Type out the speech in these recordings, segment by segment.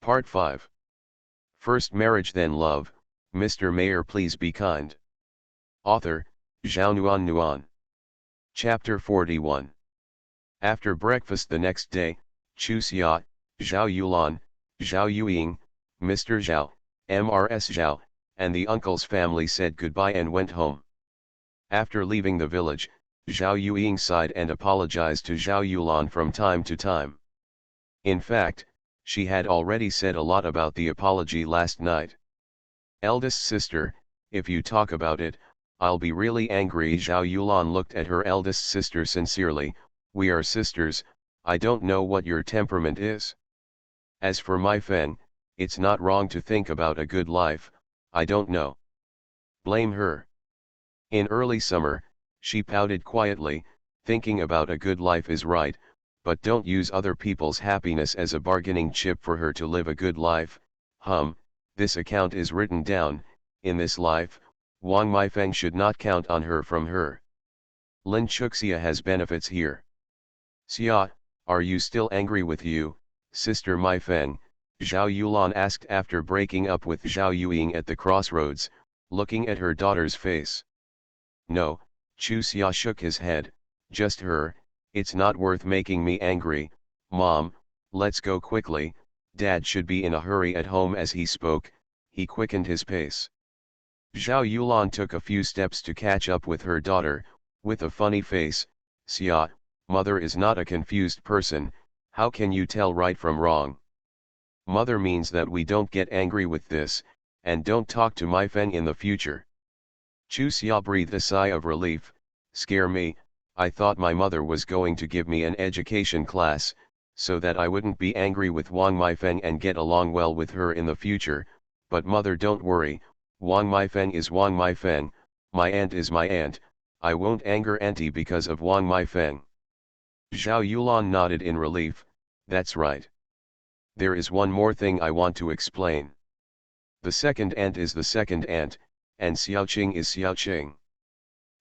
Part 5. First Marriage Then Love, Mr. Mayor Please Be Kind. Author, Zhao Nuan. Chapter 41. After breakfast the next day, Chu Xia, Zhao Yulan, Zhao Yuing, Mr. Zhao, Mrs. Zhao, and the uncle's family said goodbye and went home. After leaving the village, Zhao Yuing sighed and apologized to Zhao Yulan from time to time. In fact, she had already said a lot about the apology last night. Eldest sister, if you talk about it, I'll be really angry. Zhao Yulan looked at her eldest sister sincerely. We are sisters, I don't know what your temperament is. As for my Feng, it's not wrong to think about a good life, I don't know. Blame her. In early summer, she pouted quietly, thinking about a good life is right, but don't use other people's happiness as a bargaining chip for her to live a good life. This account is written down, in this life, Wang Meifeng should not count on her from her. Lin Chuxia has benefits here. Xia, are you still angry with you, Sister Meifeng? Zhao Yulan asked after breaking up with Zhao Yuing at the crossroads, looking at her daughter's face. No, Chu Xia shook his head, just her, it's not worth making me angry. Mom, let's go quickly, Dad should be in a hurry at home. As he spoke, he quickened his pace. Zhao Yulan took a few steps to catch up with her daughter, with a funny face. Xia, Mother is not a confused person, how can you tell right from wrong? Mother means that we don't get angry with this, and don't talk to Meifeng in the future. Chu Xia breathed a sigh of relief. Scare me, I thought my mother was going to give me an education class, so that I wouldn't be angry with Wang Meifeng and get along well with her in the future, but Mother, don't worry, Wang Meifeng is Wang Meifeng, my aunt is my aunt, I won't anger auntie because of Wang Meifeng. Zhao Yulan nodded in relief, that's right. There is one more thing I want to explain. The second aunt is the second aunt, and Xiaoqing is Xiaoqing.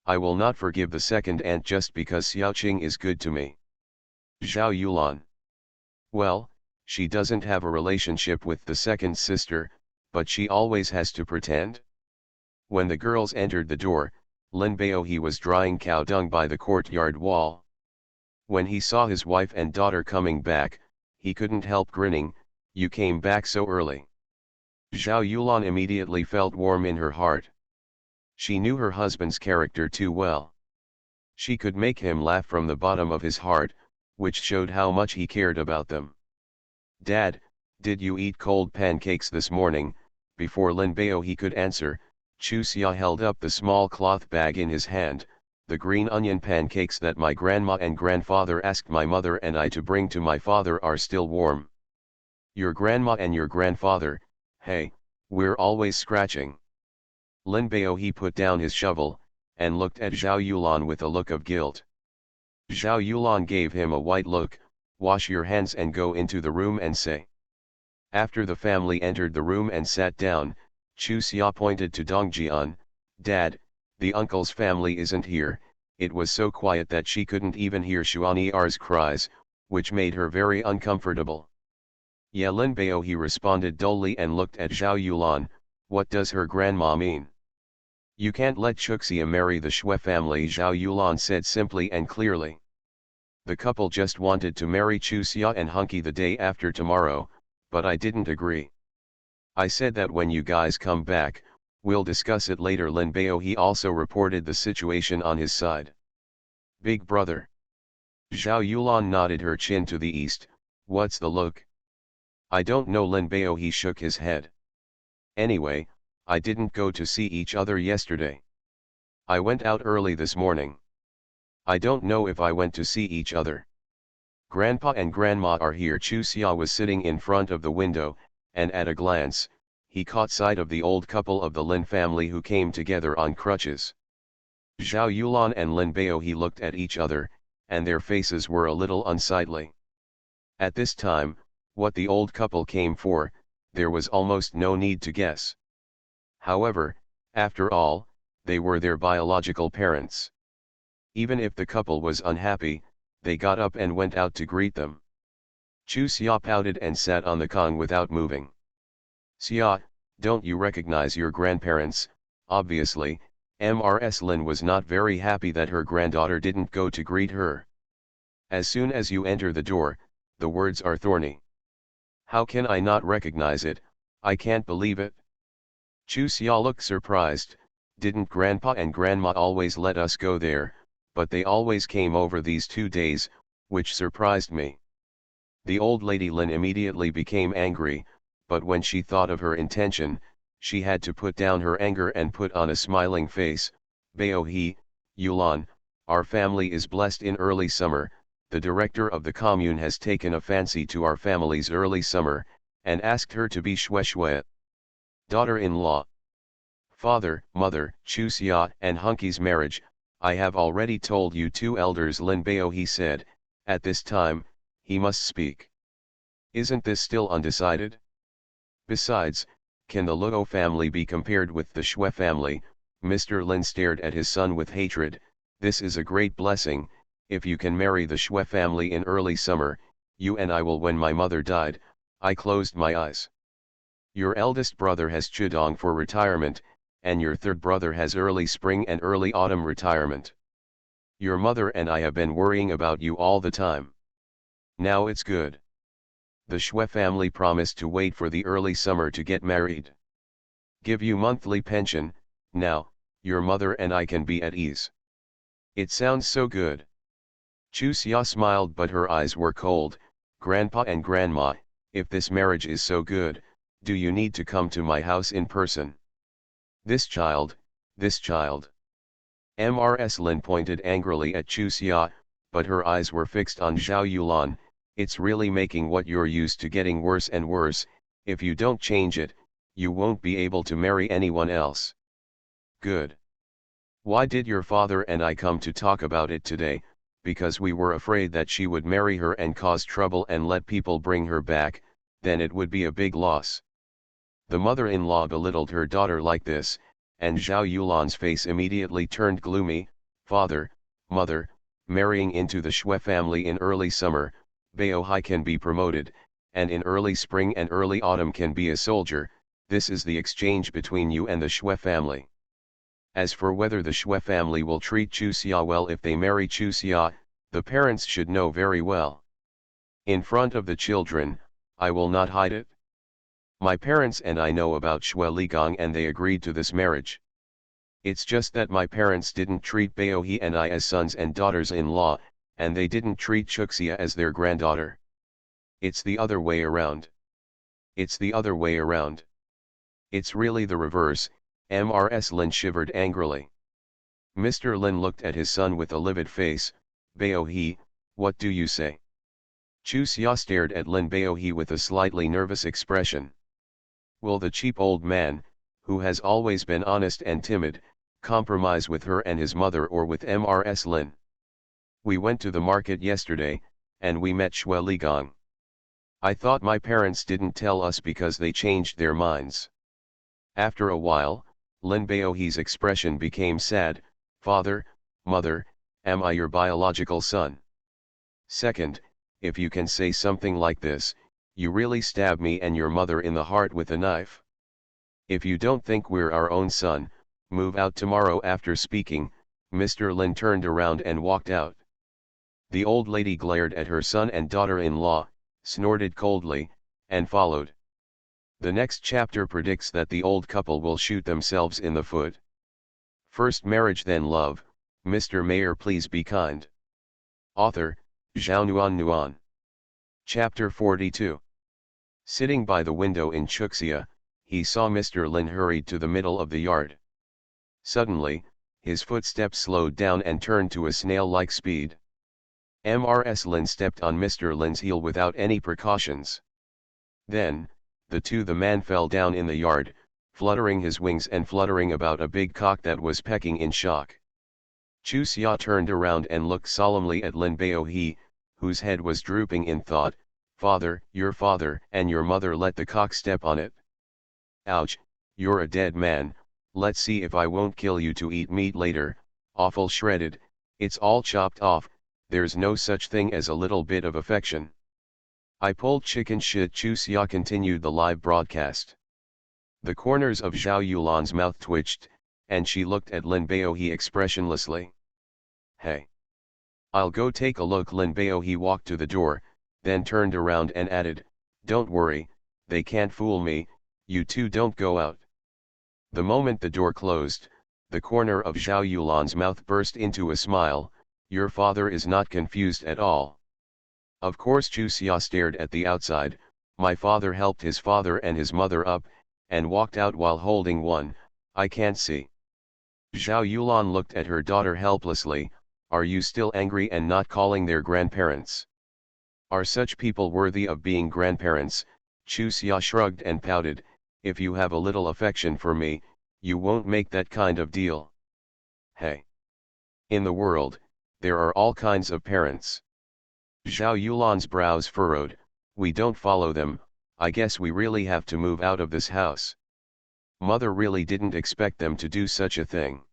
I will not forgive the second aunt just because Xiaoqing is good to me. Zhao Yulan. Well, she doesn't have a relationship with the second sister, but she always has to pretend. When the girls entered the door, Lin Baohe was drying cow dung by the courtyard wall. When he saw his wife and daughter coming back, he couldn't help grinning. You came back so early. Zhao Yulan immediately felt warm in her heart. She knew her husband's character too well. She could make him laugh from the bottom of his heart, which showed how much he cared about them. Dad, did you eat cold pancakes this morning? Before Lin Baohe could answer, Chu Xia held up the small cloth bag in his hand. The green onion pancakes that my grandma and grandfather asked my mother and I to bring to my father are still warm. Your grandma and your grandfather, hey, we're always scratching. Lin Baohe put down his shovel, and looked at Zhao Yulan with a look of guilt. Zhao Yulan gave him a white look. Wash your hands and go into the room and say. After the family entered the room and sat down, Chu Xia pointed to Dongjian. Dad, the uncle's family isn't here. It was so quiet that she couldn't even hear Xuanyer's cries, which made her very uncomfortable. Yeah, Lin Baohe responded dully and looked at Zhao Yulan. What does her grandma mean? You can't let Chuxia marry the Shui family, Zhao Yulan said simply and clearly. The couple just wanted to marry Chu Xia and Hunky the day after tomorrow, but I didn't agree. I said that when you guys come back, we'll discuss it later. Lin Baohe also reported the situation on his side. Big brother. Zhao Yulan nodded her chin to the east. What's the look? I don't know. Lin Baohe shook his head. Anyway, I didn't go to see each other yesterday. I went out early this morning. I don't know if I went to see each other. Grandpa and Grandma are here. Chu Xia was sitting in front of the window, and at a glance, he caught sight of the old couple of the Lin family who came together on crutches. Zhao Yulan and Lin Baohe looked at each other, and their faces were a little unsightly. At this time, what the old couple came for, there was almost no need to guess. However, after all, they were their biological parents. Even if the couple was unhappy, they got up and went out to greet them. Chu Xia pouted and sat on the kong without moving. Xia, don't you recognize your grandparents? Obviously, Mrs. Lin was not very happy that her granddaughter didn't go to greet her. As soon as you enter the door, the words are thorny. How can I not recognize it? I can't believe it. Chu Xia looked surprised. Didn't Grandpa and Grandma always let us go there, but they always came over these 2 days, which surprised me. The old lady Lin immediately became angry, but when she thought of her intention, she had to put down her anger and put on a smiling face. Baohi, Yulan, our family is blessed in early summer. The director of the commune has taken a fancy to our family's early summer, and asked her to be Shui daughter-in-law. Father, mother, Chu Xia and Hunky's marriage, I have already told you two elders, Lin Baohi said. At this time, he must speak. Isn't this still undecided? Besides, can the Luo family be compared with the Shui family? Mr. Lin stared at his son with hatred. This is a great blessing. If you can marry the Shui family in early summer, you and I will. When my mother died, I closed my eyes. Your eldest brother has Chudong for retirement, and your third brother has early spring and early autumn retirement. Your mother and I have been worrying about you all the time. Now it's good. The Shui family promised to wait for the early summer to get married. Give you monthly pension, now, your mother and I can be at ease. It sounds so good. Chu Xia smiled, but her eyes were cold. Grandpa and Grandma, if this marriage is so good, do you need to come to my house in person? This child. Mrs. Lin pointed angrily at Chu Xia, but her eyes were fixed on Zhao Yulan. It's really making what you're used to getting worse and worse. If you don't change it, you won't be able to marry anyone else. Good. Why did your father and I come to talk about it today? Because we were afraid that she would marry her and cause trouble and let people bring her back, then it would be a big loss. The mother-in-law belittled her daughter like this, and Zhao Yulan's face immediately turned gloomy. Father, mother, marrying into the Shui family in early summer, Baohi can be promoted, and in early spring and early autumn can be a soldier. This is the exchange between you and the Shui family. As for whether the Shui family will treat Chu Xia well if they marry Chu Xia, the parents should know very well. In front of the children, I will not hide it. My parents and I know about Shui Ligong and they agreed to this marriage. It's just that my parents didn't treat Baohi and I as sons and daughters-in-law, and they didn't treat Chuxia as their granddaughter. It's the other way around. It's the other way around. It's really the reverse. Mrs. Lin shivered angrily. Mr. Lin looked at his son with a livid face. Baohi, what do you say? Chu Xia stared at Lin Baohi with a slightly nervous expression. Will the cheap old man, who has always been honest and timid, compromise with her and his mother or with Mrs. Lin? We went to the market yesterday, and we met Shui Ligong. I thought my parents didn't tell us because they changed their minds. After a while, Lin Baohi's expression became sad. Father, mother, am I your biological son? Second, if you can say something like this, you really stab me and your mother in the heart with a knife. If you don't think we're our own son, move out tomorrow. After speaking, Mr. Lin turned around and walked out. The old lady glared at her son and daughter-in-law, snorted coldly, and followed. The next chapter predicts that the old couple will shoot themselves in the foot. First marriage then love. Mr. Mayor, please be kind. Author, Zhao Nuan. Chapter 42. Sitting by the window in Chuxia, he saw Mr. Lin hurried to the middle of the yard. Suddenly, his footsteps slowed down and turned to a snail-like speed. Mrs. Lin stepped on Mr. Lin's heel without any precautions. Then, the man fell down in the yard, fluttering his wings and fluttering about a big cock that was pecking in shock. Chu Xia turned around and looked solemnly at Lin Baohi, whose head was drooping in thought. Father, your father and your mother let the cock step on it. Ouch, you're a dead man. Let's see if I won't kill you to eat meat later. Awful shredded, it's all chopped off, there's no such thing as a little bit of affection. I pulled chicken shit. Chu Xia continued the live broadcast. The corners of Zhao Yulan's mouth twitched, and she looked at Lin Baohe expressionlessly. Hey. I'll go take a look. Lin Baohe walked to the door, then turned around and added, don't worry, they can't fool me, you two don't go out. The moment the door closed, the corner of Zhao Yulan's mouth burst into a smile. Your father is not confused at all. Of course. Chu Xia stared at the outside. My father helped his father and his mother up, and walked out while holding one. I can't see. Zhao Yulan looked at her daughter helplessly. Are you still angry and not calling their grandparents? Are such people worthy of being grandparents? Chu Xia shrugged and pouted. If you have a little affection for me, you won't make that kind of deal. Hey. In the world, there are all kinds of parents. Zhao Yulan's brows furrowed. We don't follow them. I guess we really have to move out of this house. Mother really didn't expect them to do such a thing.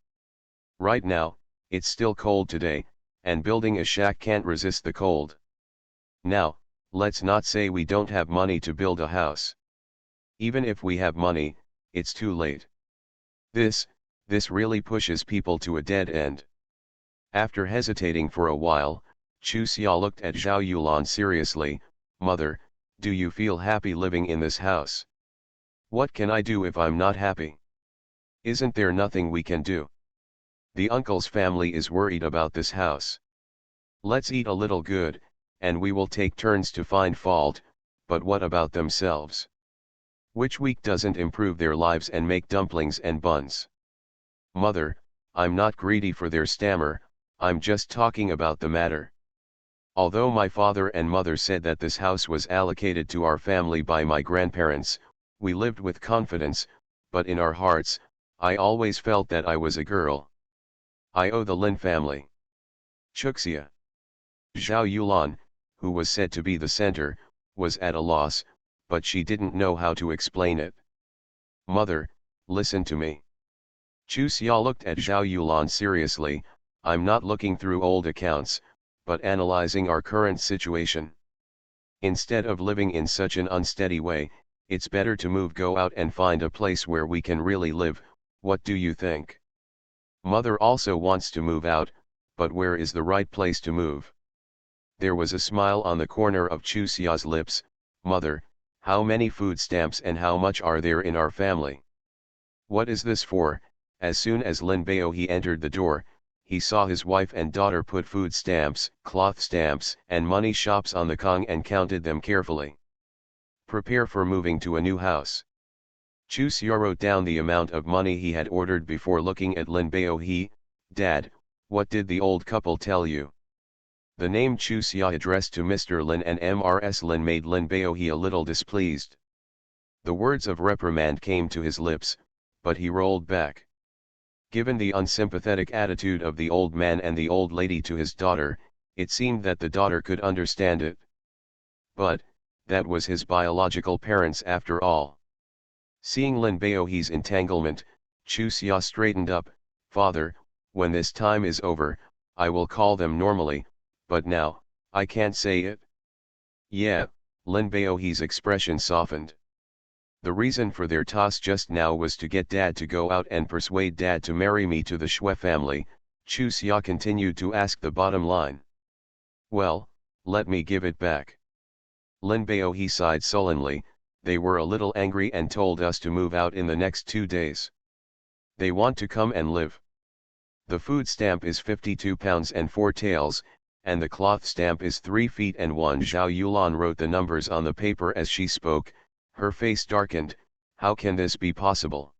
Right now, it's still cold today, and building a shack can't resist the cold. Now, let's not say we don't have money to build a house. Even if we have money, it's too late. This really pushes people to a dead end. After hesitating for a while, Chu Xia looked at Zhao Yulan seriously. Mother, do you feel happy living in this house? What can I do if I'm not happy? Isn't there nothing we can do? The uncle's family is worried about this house. Let's eat a little good, and we will take turns to find fault, but what about themselves? Which week doesn't improve their lives and make dumplings and buns? Mother, I'm not greedy for their stammer, I'm just talking about the matter. Although my father and mother said that this house was allocated to our family by my grandparents, we lived with confidence, but in our hearts, I always felt that I was a girl. I owe the Lin family. Chuxia. Zhao Yulan, who was said to be the center, was at a loss, but she didn't know how to explain it. Mother, listen to me. Chu Xia looked at Zhao Yulan seriously. I'm not looking through old accounts, but analyzing our current situation. Instead of living in such an unsteady way, it's better to go out and find a place where we can really live. What do you think? Mother also wants to move out, but where is the right place to move? There was a smile on the corner of Chu Xia's lips. Mother, how many food stamps and how much are there in our family? What is this for? As soon as Lin Baohe entered the door, he saw his wife and daughter put food stamps, cloth stamps, and money shops on the Kong and counted them carefully. Prepare for moving to a new house. Chu Xia wrote down the amount of money he had ordered before looking at Lin Baohe. Dad, what did the old couple tell you? The name Chu Xia addressed to Mr. Lin and Ms. Lin made Lin Baohe a little displeased. The words of reprimand came to his lips, but he rolled back. Given the unsympathetic attitude of the old man and the old lady to his daughter, it seemed that the daughter could understand it. But, that was his biological parents after all. Seeing Lin Baohe's entanglement, Chu Xia straightened up. Father, when this time is over, I will call them normally, but now, I can't say it. Yeah, Lin Baohe's expression softened. The reason for their toss just now was to get Dad to go out and persuade Dad to marry me to the Shui family. Chu Xia continued to ask the bottom line. Well, let me give it back. Lin Baohe sighed sullenly. They were a little angry and told us to move out in the next 2 days. They want to come and live. The food stamp is 52 pounds and 4 taels, and the cloth stamp is 3 feet and 1. Zhao Yulan wrote the numbers on the paper as she spoke. Her face darkened. How can this be possible?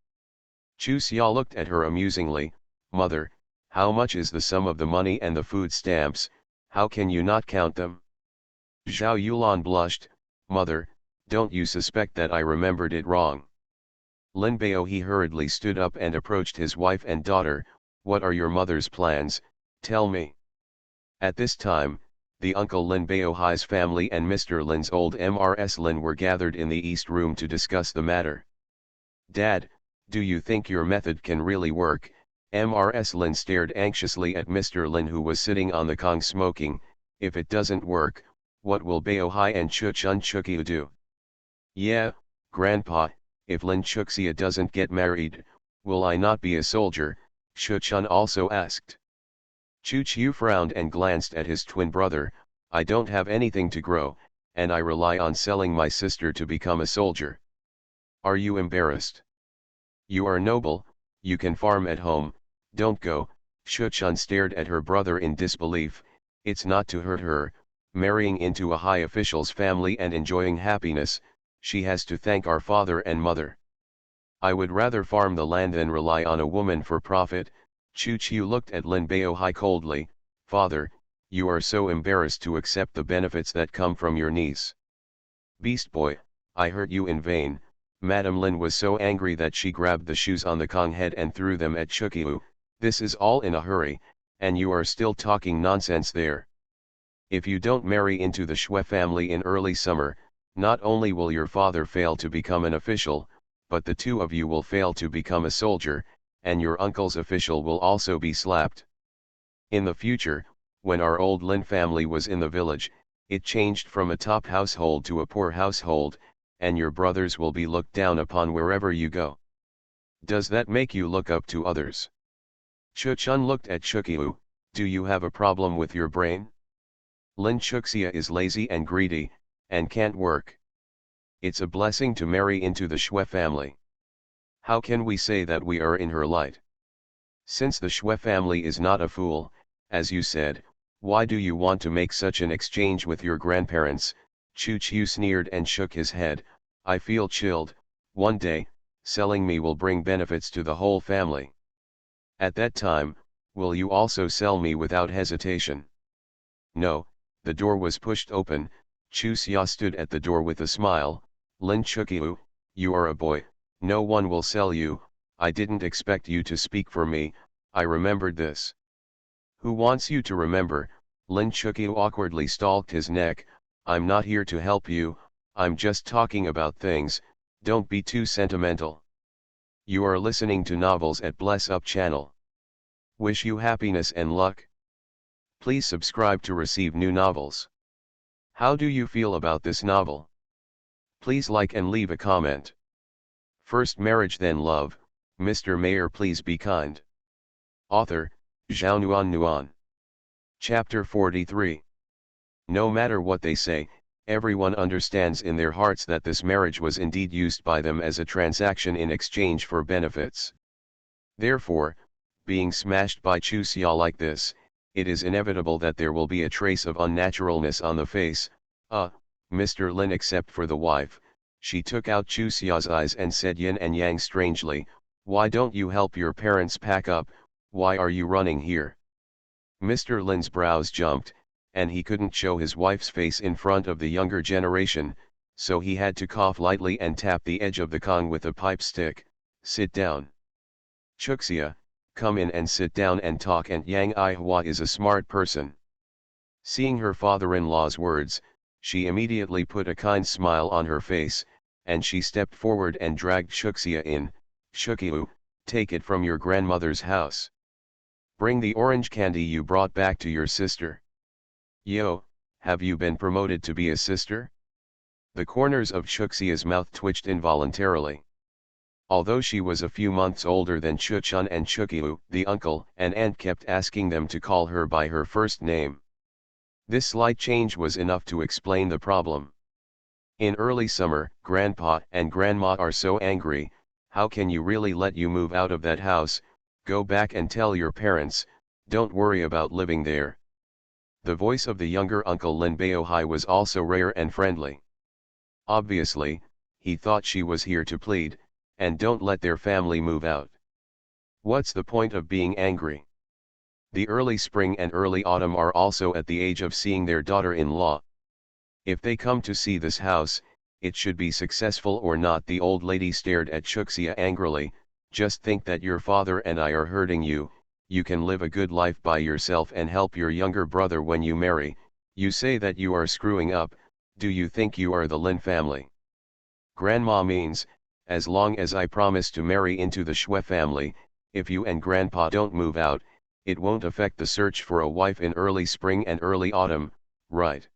Chu Xia looked at her amusingly. Mother, how much is the sum of the money and the food stamps? How can you not count them? Zhao Yulan blushed. Mother, don't you suspect that I remembered it wrong? Lin Baohe hurriedly stood up and approached his wife and daughter. What are your mother's plans? Tell me. At this time, the uncle Lin Baohe's family and Mr. Lin's old Ms. Lin were gathered in the east room to discuss the matter. Dad, do you think your method can really work? Ms. Lin stared anxiously at Mr. Lin, who was sitting on the Kong smoking. If it doesn't work, What will Beohai and Chuchun Chukyu do? Yeah, Grandpa, if Lin Chuxia doesn't get married, will I not be a soldier? Chuchun also asked. Chu frowned and glanced at his twin brother. I don't have anything to grow, and I rely on selling my sister to become a soldier. Are you embarrassed? You are noble, you can farm at home, don't go. Chuchun stared at her brother in disbelief. It's not to hurt her, marrying into a high official's family and enjoying happiness, she has to thank our father and mother. I would rather farm the land than rely on a woman for profit. Chu looked at Lin Beohai coldly. Father, you are so embarrassed to accept the benefits that come from your niece. Beast boy, I hurt you in vain. Madam Lin was so angry that she grabbed the shoes on the Kong head and threw them at Chukyu. This is all in a hurry, and you are still talking nonsense there. If you don't marry into the Shui family in early summer, not only will your father fail to become an official, but the two of you will fail to become a soldier, and your uncle's official will also be slapped. In the future, when our old Lin family was in the village, it changed from a top household to a poor household, and your brothers will be looked down upon wherever you go. Does that make you look up to others? Chuchun looked at Chukyu. Do you have a problem with your brain? Lin Chuxia is lazy and greedy, and can't work. It's a blessing to marry into the Shui family. How can we say that we are in her light? Since the Shui family is not a fool, as you said, why do you want to make such an exchange with your grandparents? Chu sneered and shook his head. I feel chilled. One day, selling me will bring benefits to the whole family. At that time, will you also sell me without hesitation? No. The door was pushed open. Chu Xia stood at the door with a smile. Lin Chukyu, you are a boy, no one will sell you. I didn't expect you to speak for me, I remembered this. Who wants you to remember? Lin Chukyu awkwardly stalked his neck. I'm not here to help you, I'm just talking about things, don't be too sentimental. You are listening to novels at Bless Up channel. Wish you happiness and luck. Please subscribe to receive new novels. How do you feel about this novel? Please like and leave a comment. First marriage then love, Mr. Mayor please be kind. Author, Zhao Nuan. Chapter 43. No matter what they say, everyone understands in their hearts that this marriage was indeed used by them as a transaction in exchange for benefits. Therefore, being smashed by Chu Xia like this, it is inevitable that there will be a trace of unnaturalness on the face. Mr. Lin except for the wife, she took out Chu Xia's eyes and said yin and yang strangely, why don't you help your parents pack up, why are you running here? Mr. Lin's brows jumped, and he couldn't show his wife's face in front of the younger generation, so he had to cough lightly and tap the edge of the Kong with a pipe stick. Sit down. Chuxia, come in and sit down and talk, and Yang Ihua is a smart person. Seeing her father-in-law's words, she immediately put a kind smile on her face, and she stepped forward and dragged Chuxia in. Chukyu, take it from your grandmother's house. Bring the orange candy you brought back to your sister. Yo, have you been promoted to be a sister? The corners of Chuxia's mouth twitched involuntarily. Although she was a few months older than Chuchun and Chukyu, the uncle and aunt kept asking them to call her by her first name. This slight change was enough to explain the problem. In early summer, Grandpa and Grandma are so angry, how can you really let you move out of that house? Go back and tell your parents, don't worry about living there. The voice of the younger uncle Lin Beohai was also rare and friendly. Obviously, he thought she was here to plead, and don't let their family move out. What's the point of being angry? The early spring and early autumn are also at the age of seeing their daughter-in-law. If they come to see this house, it should be successful or not. The old lady stared at Chuxia angrily. Just think that your father and I are hurting you, you can live a good life by yourself and help your younger brother when you marry. You say that you are screwing up, do you think you are the Lin family? Grandma means, as long as I promise to marry into the Shui family, if you and Grandpa don't move out, it won't affect the search for a wife in early spring and early autumn, right?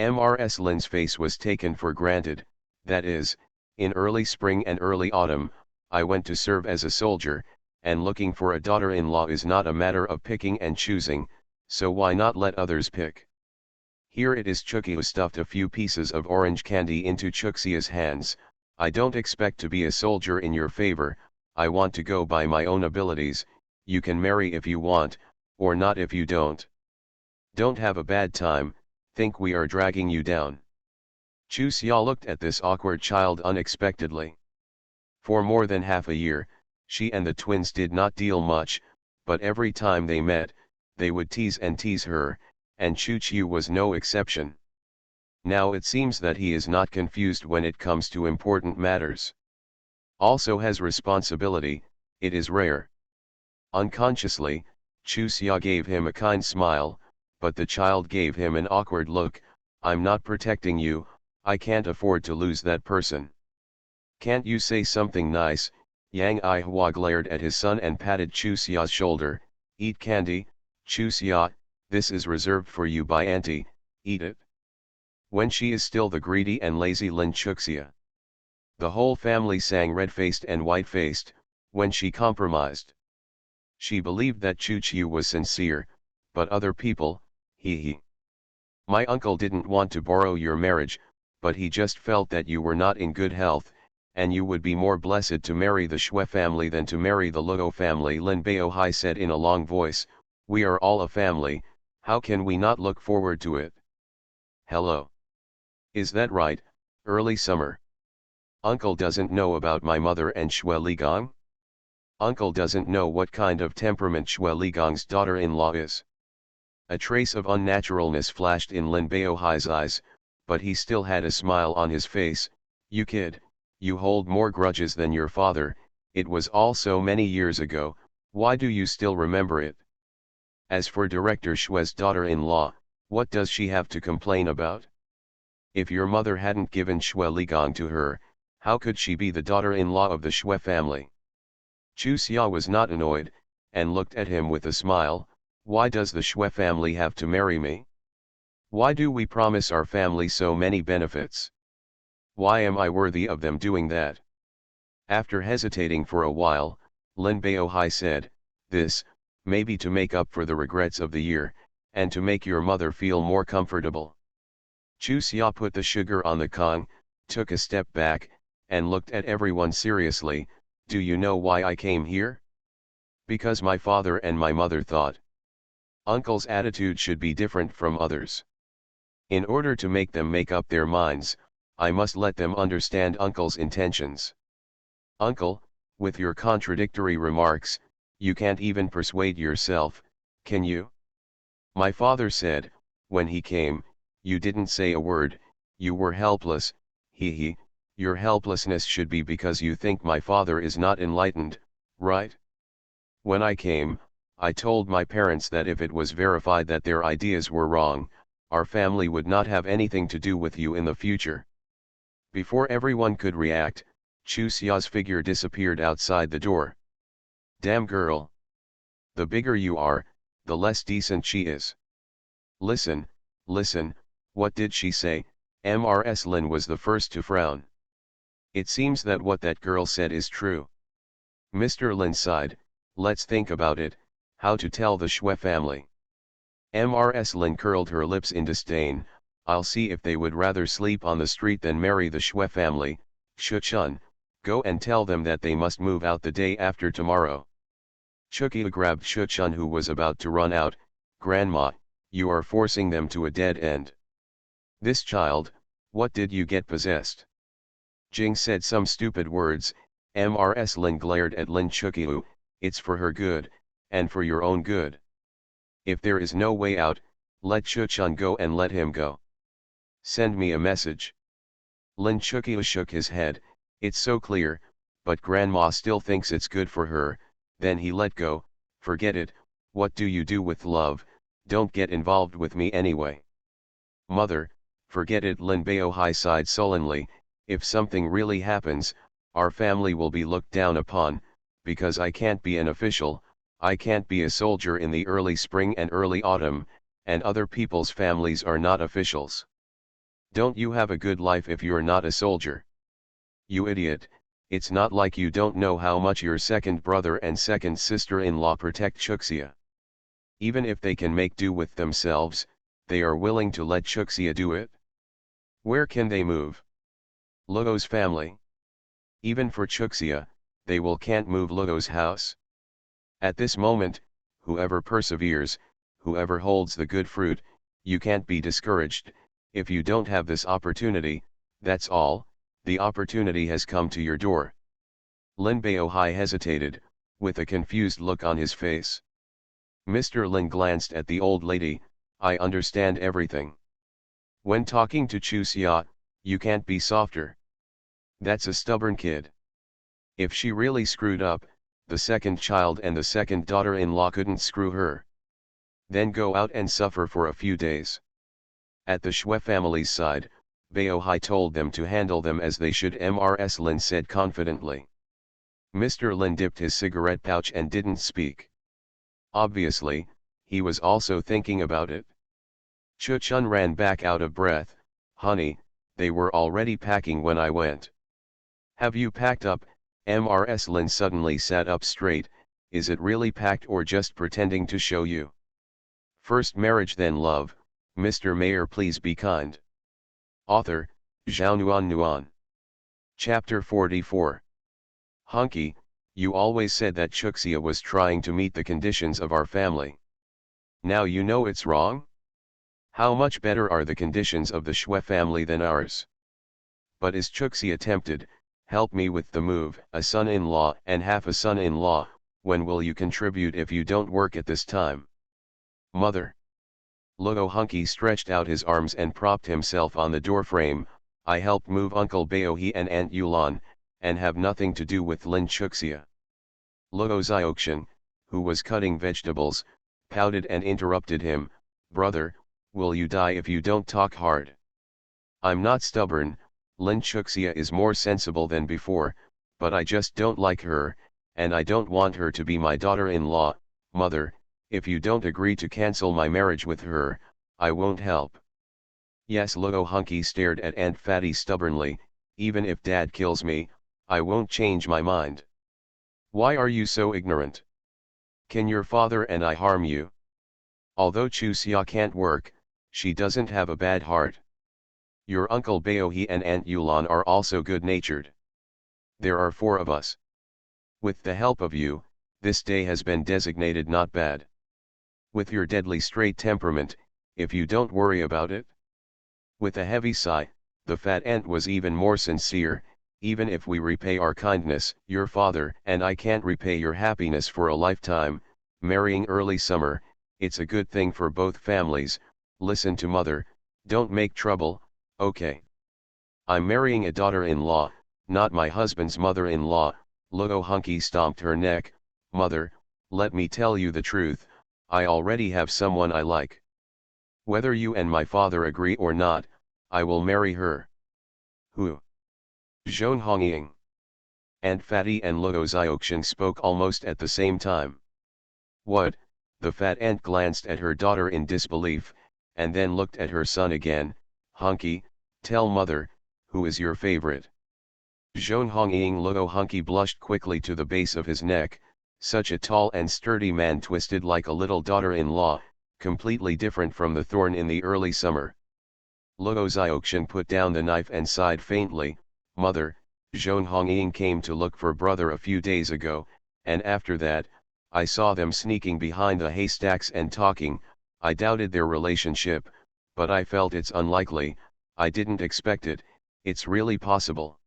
Mrs. Lin's face was taken for granted. That is, in early spring and early autumn, I went to serve as a soldier, and looking for a daughter-in-law is not a matter of picking and choosing, so why not let others pick? Here it is. Chukyu stuffed a few pieces of orange candy into Chuxia's hands. I don't expect to be a soldier in your favor, I want to go by my own abilities. You can marry if you want, or not if you don't. Don't have a bad time, think we are dragging you down. Chuxia looked at this awkward child unexpectedly. For more than half a year, she and the twins did not deal much, but every time they met, they would tease her, and Chuchiu was no exception. Now it seems that he is not confused when it comes to important matters. Also has responsibility, it is rare. Unconsciously, Chuxia gave him a kind smile, but the child gave him an awkward look. I'm not protecting you, I can't afford to lose that person. Can't you say something nice? Yang Ihua glared at his son and patted Chuxia's shoulder. Eat candy, Chuxia, this is reserved for you by auntie, eat it. When she is still the greedy and lazy Lin Chuxia. The whole family sang red-faced and white-faced, when she compromised. She believed that Chuchiu was sincere, but other people, he. My uncle didn't want to borrow your marriage, but he just felt that you were not in good health, and you would be more blessed to marry the Shui family than to marry the Luo family. Lin Baohai said in a long voice, we are all a family, how can we not look forward to it? Hello. Is that right, early summer? Uncle doesn't know about my mother and Shui Ligong? Uncle doesn't know what kind of temperament Shui Ligong's daughter-in-law is. A trace of unnaturalness flashed in Lin Baohai's eyes, but he still had a smile on his face. You kid, you hold more grudges than your father, it was all so many years ago, why do you still remember it? As for Director Shui's daughter-in-law, what does she have to complain about? If your mother hadn't given Shui Ligong to her, how could she be the daughter-in-law of the Shui family? Chuxia was not annoyed, and looked at him with a smile. Why does the Shui family have to marry me? Why do we promise our family so many benefits? Why am I worthy of them doing that? After hesitating for a while, Lin Baohai said, this, maybe to make up for the regrets of the year, and to make your mother feel more comfortable. Chuxia put the sugar on the Kong, took a step back, and looked at everyone seriously. Do you know why I came here? Because my father and my mother thought Uncle's attitude should be different from others. In order to make them make up their minds, I must let them understand Uncle's intentions. Uncle, with your contradictory remarks, you can't even persuade yourself, can you? My father said, when he came, you didn't say a word, you were helpless, he. Your helplessness should be because you think my father is not enlightened, right? When I came, I told my parents that if it was verified that their ideas were wrong, our family would not have anything to do with you in the future. Before everyone could react, Chuxia's figure disappeared outside the door. Damn girl. The bigger you are, the less decent she is. Listen, what did she say? Mrs. Lin was the first to frown. It seems that what that girl said is true. Mr. Lin sighed, let's think about it, how to tell the Shui family. Mrs. Lin curled her lips in disdain, I'll see if they would rather sleep on the street than marry the Shui family. Shuchun, go and tell them that they must move out the day after tomorrow. Chukia grabbed Shuchun who was about to run out. Grandma, you are forcing them to a dead end. This child, what did you get possessed? Jing said some stupid words. Mrs. Lin glared at Lin Chukiu, it's for her good, and for your own good. If there is no way out, let Shuchun go and let him go. Send me a message. Lin Chukiu shook his head, it's so clear, but grandma still thinks it's good for her. Then he let go. Forget it, what do you do with love, don't get involved with me anyway. Mother, forget it. Lin Baohai sighed sullenly, if something really happens, our family will be looked down upon, because I can't be an official, I can't be a soldier in the early spring and early autumn, and other people's families are not officials. Don't you have a good life if you're not a soldier? You idiot, it's not like you don't know how much your second brother and second sister-in-law protect Chuxia. Even if they can make do with themselves, they are willing to let Chuxia do it? Where can they move? Lugo's family. Even for Chuxia, they can't move Lugo's house. At this moment, whoever perseveres, whoever holds the good fruit, you can't be discouraged. If you don't have this opportunity, that's all, the opportunity has come to your door. Lin Baohai hesitated, with a confused look on his face. Mr. Lin glanced at the old lady. I understand everything. When talking to Chu Xia, you can't be softer. That's a stubborn kid. If she really screwed up, the second child and the second daughter-in-law couldn't screw her. Then go out and suffer for a few days. At the Xue family's side, Baohai told them to handle them as they should. Mrs. Lin said confidently. Mr. Lin dipped his cigarette pouch and didn't speak. Obviously, he was also thinking about it. Chu Chun ran back out of breath. Honey, they were already packing when I went. Have you packed up? Mrs. Lin suddenly sat up straight. Is it really packed or just pretending to show you? First marriage then love. Mr. Mayor, please be kind. Author, Zhao Nuan. Chapter 44. Hunky, you always said that Chuxia was trying to meet the conditions of our family. Now you know it's wrong? How much better are the conditions of the Xue family than ours? But is Chuxia tempted? Help me with the move. A son-in-law and half a son-in-law, when will you contribute if you don't work at this time? Mother. Lugo Hunky stretched out his arms and propped himself on the doorframe. I helped move Uncle Baohi and Aunt Yulan, and have nothing to do with Lin Chuxia. Lugo Zioxian, who was cutting vegetables, pouted and interrupted him. Brother, will you die if you don't talk hard? I'm not stubborn. Lin Chuxia is more sensible than before, but I just don't like her, and I don't want her to be my daughter-in-law. Mother, if you don't agree to cancel my marriage with her, I won't help. Yes, Lugo Hunky stared at Aunt Fatty stubbornly. Even if Dad kills me, I won't change my mind. Why are you so ignorant? Can your father and I harm you? Although Chu Xia can't work, she doesn't have a bad heart. Your Uncle Baohi and Aunt Yulan are also good-natured. There are 4 of us. With the help of you, this day has been designated not bad. With your deadly straight temperament, if you don't worry about it. With a heavy sigh, the fat ant was even more sincere. Even if we repay our kindness, your father and I can't repay your happiness for a lifetime. Marrying early summer, it's a good thing for both families. Listen to mother, don't make trouble, okay? I'm marrying a daughter-in-law, not my husband's mother-in-law. Lugo Hunky stomped her neck. Mother, let me tell you the truth, I already have someone I like. Whether you and my father agree or not, I will marry her. Who? Zhong Hongying. Aunt Fatty and Lugo Zioxian spoke almost at the same time. What? The fat ant glanced at her daughter in disbelief, and then looked at her son again. Hunky, tell mother, who is your favorite? Zhong Hongying. Lugo Hunky blushed quickly to the base of his neck. Such a tall and sturdy man twisted like a little daughter-in-law, completely different from the thorn in the early summer. Lugo Zioxian put down the knife and sighed faintly. Mother, Zhong Hongying came to look for brother a few days ago, and after that, I saw them sneaking behind the haystacks and talking. I doubted their relationship, but I felt it's unlikely. I didn't expect it. It's really possible.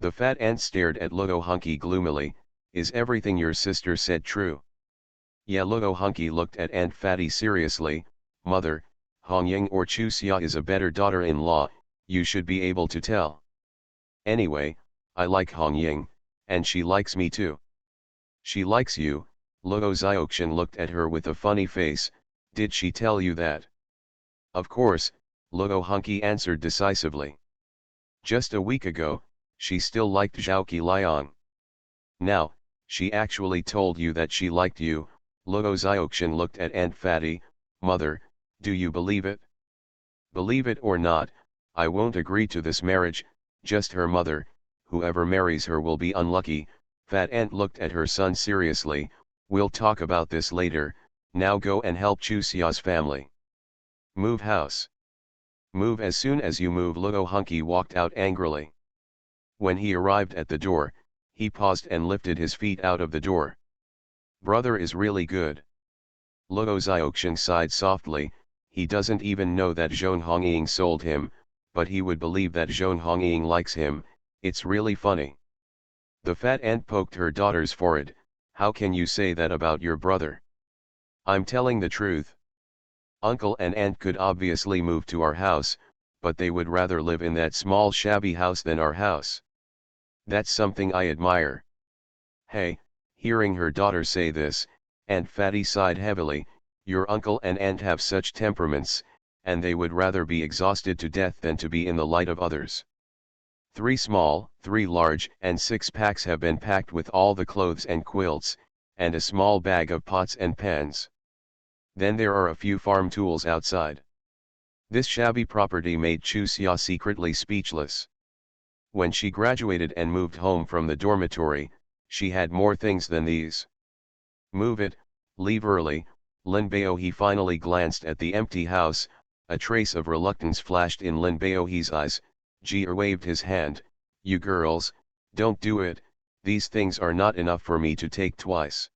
The fat ant stared at Lugo Hunky gloomily. Is everything your sister said true? Yeah. Lugo Hunky looked at Aunt Fatty seriously. Mother, Hongying or Chu Xia is a better daughter-in-law, you should be able to tell. Anyway, I like Hongying, and she likes me too. She likes you. Lugo Zioxian looked at her with a funny face. Did she tell you that? Of course, Lugo Hunky answered decisively. Just a week ago, she still liked Zhaoqi Liang. Now, she actually told you that she liked you. Lugo Zioxian looked at Aunt Fatty. Mother, do you believe it? Believe it or not, I won't agree to this marriage, just her mother, whoever marries her will be unlucky. Fat Ant looked at her son seriously. We'll talk about this later, now go and help Chusea's family. Move house. Move as soon as you move. Lugo Hunky walked out angrily. When he arrived at the door, he paused and lifted his feet out of the door. Brother is really good. Lugo Xiaoxiang sighed softly. He doesn't even know that Zhong Hongying sold him, but he would believe that Zhong Hongying likes him. It's really funny. The fat ant poked her daughter's forehead. How can you say that about your brother? I'm telling the truth. Uncle and aunt could obviously move to our house, but they would rather live in that small shabby house than our house. That's something I admire. Hey, hearing her daughter say this, Aunt Fatty sighed heavily. Your uncle and aunt have such temperaments, and they would rather be exhausted to death than to be in the light of others. 3 small, 3 large, and 6 packs have been packed with all the clothes and quilts, and a small bag of pots and pans. Then there are a few farm tools outside. This shabby property made Chusea secretly speechless. When she graduated and moved home from the dormitory, she had more things than these. Move it, leave early. Lin Baohe finally glanced at the empty house. A trace of reluctance flashed in Lin Baohe's eyes. Jia waved his hand. You girls, don't do it, these things are not enough for me to take twice.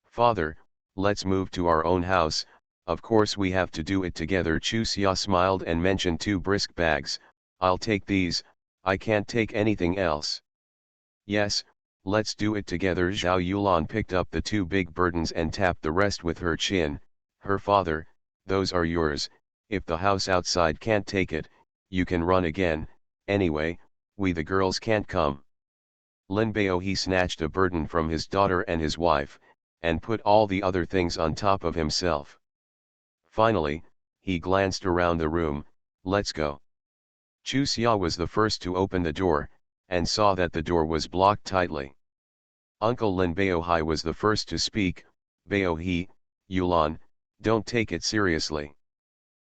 Father, let's move to our own house, of course we have to do it together. Chusea smiled and mentioned 2 brisk bags. I'll take these, I can't take anything else. Yes, let's do it together. Zhao Yulan picked up the 2 big burdens and tapped the rest with her chin. Her father, those are yours, if the house outside can't take it, you can run again. Anyway, we the girls can't come. Lin Baohe snatched a burden from his daughter and his wife, and put all the other things on top of himself. Finally, he glanced around the room. Let's go. Chusea was the first to open the door, and saw that the door was blocked tightly. Uncle Lin Baohe was the first to speak. Baohe, Yulan, don't take it seriously.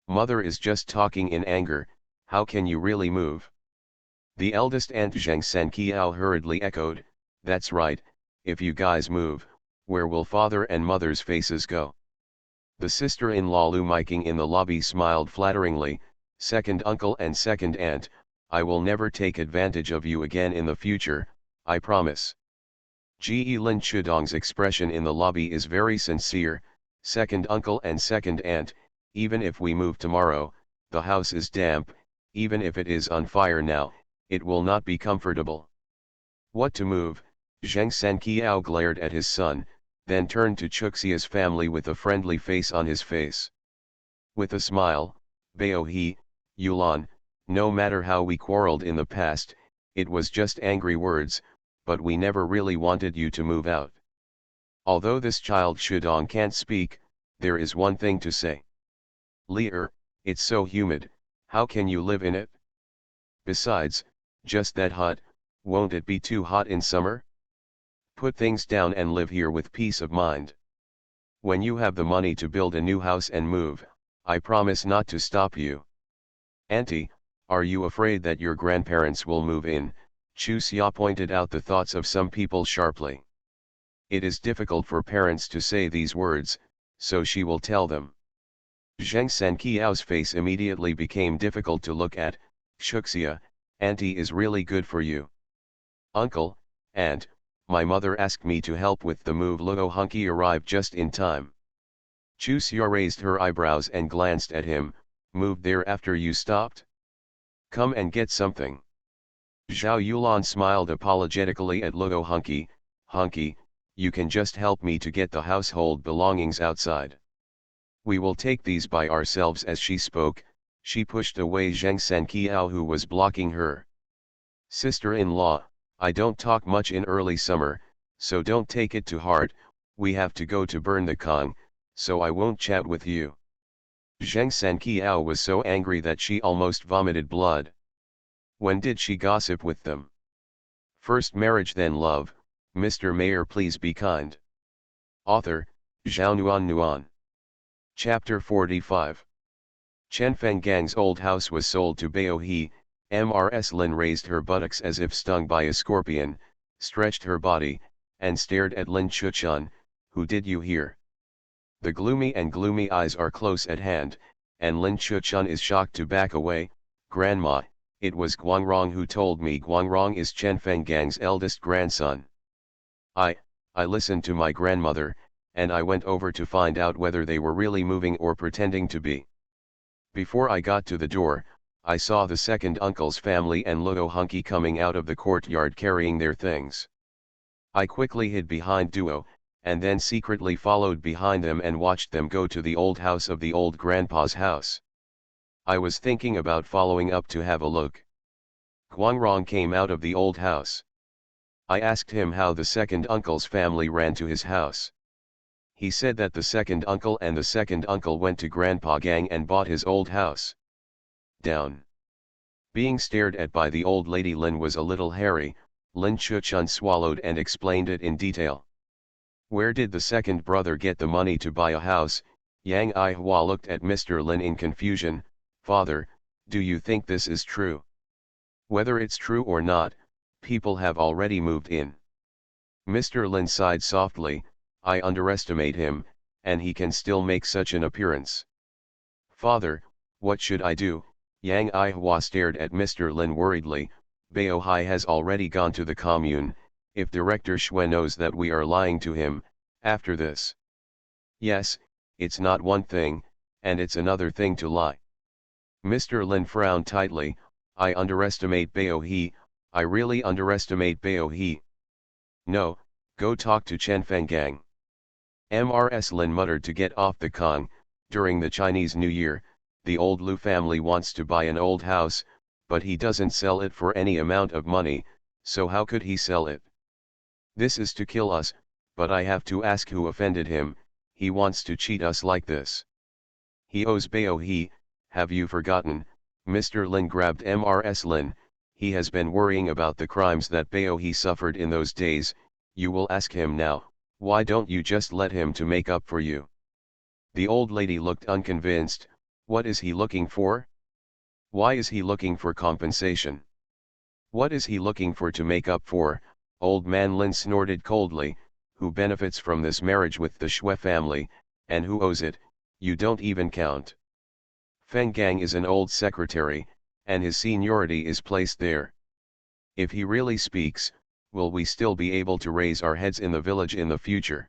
Mother is just talking in anger, how can you really move? The eldest aunt Zhang Sanqiao hurriedly echoed, that's right, if you guys move, where will father and mother's faces go? The sister-in-law Lu Miking in the lobby smiled flatteringly. Second uncle and second aunt, I will never take advantage of you again in the future, I promise. Ge Lin Chudong's expression in the lobby is very sincere. Second uncle and second aunt, even if we move tomorrow, the house is damp, even if it is on fire now, it will not be comfortable. What to move? Zheng Sanqiao glared at his son, then turned to Chuxia's family with a friendly face on his face. With a smile, Baohe, Yulan, no matter how we quarreled in the past, it was just angry words, but we never really wanted you to move out. Although this child Shudong can't speak, there is one thing to say. Leer, it's so humid, how can you live in it? Besides, just that hot, won't it be too hot in summer? Put things down and live here with peace of mind. When you have the money to build a new house and move, I promise not to stop you. Auntie, are you afraid that your grandparents will move in? Chusea pointed out the thoughts of some people sharply. It is difficult for parents to say these words, so she will tell them. Zheng Sanqiao's face immediately became difficult to look at. Chuxia, Auntie is really good for you. Uncle, Aunt, my mother asked me to help with the move. Lugo Hunky arrived just in time. Chusea raised her eyebrows and glanced at him. Moved there after you stopped? Come and get something. Zhao Yulan smiled apologetically at Lugo Hunky. Hunky, you can just help me to get the household belongings outside. We will take these by ourselves. As she spoke, she pushed away Zheng Sanqiao who was blocking her. Sister-in-law, I don't talk much in early summer, so don't take it to heart, we have to go to burn the Kong, so I won't chat with you. Zheng Sanqiao was so angry that she almost vomited blood. When did she gossip with them? First marriage then love. Mr. Mayor, please be kind. Author, Zhao Nuan Nuan. Chapter 45. Chen Fenggang's old house was sold to Bao He. Mrs. Lin raised her buttocks as if stung by a scorpion, stretched her body, and stared at Lin Chuchun. Who did you hear? The gloomy eyes are close at hand, and Lin Chuchun is shocked to back away. Grandma, it was Guangrong who told me. Guangrong is Chen Fenggang's eldest grandson. I listened to my grandmother, and I went over to find out whether they were really moving or pretending to be. Before I got to the door, I saw the second uncle's family and Luo Hunky coming out of the courtyard carrying their things. I quickly hid behind Duo, and then secretly followed behind them and watched them go to the old house of the old grandpa's house. I was thinking about following up to have a look. Guangrong came out of the old house. I asked him how the second uncle's family ran to his house. He said that the second uncle and the second uncle went to Grandpa Gang and bought his old house. Down. Being stared at by the old lady Lin was a little hairy. Lin Chuchun swallowed and explained it in detail. Where did the second brother get the money to buy a house? Yang Ihua looked at Mr. Lin in confusion. Father, do you think this is true? Whether it's true or not, people have already moved in. Mr. Lin sighed softly. I underestimate him, and he can still make such an appearance. Father, what should I do? Yang Ihua stared at Mr. Lin worriedly. Bao Hai has already gone to the commune. If Director Xue knows that we are lying to him, after this. Yes, it's not one thing, and it's another thing to lie. Mr. Lin frowned tightly. I underestimate Bao He, I really underestimate Bao He. No, go talk to Chen Fenggang. Mrs. Lin muttered to get off the Kong. During the Chinese New Year, the old Lu family wants to buy an old house, but he doesn't sell it for any amount of money, so how could he sell it? This is to kill us, but I have to ask who offended him. He wants to cheat us like this. He owes Bao He, have you forgotten? Mr. Lin grabbed Mrs. Lin. He has been worrying about the crimes that Bao He suffered in those days. You will ask him now. Why don't you just let him to make up for you? The old lady looked unconvinced. What is he looking for? Why is he looking for compensation? What is he looking for to make up for? Old man Lin snorted coldly. Who benefits from this marriage with the Xue family, and who owes it? You don't even count. Feng Gang is an old secretary, and his seniority is placed there. If he really speaks, will we still be able to raise our heads in the village in the future?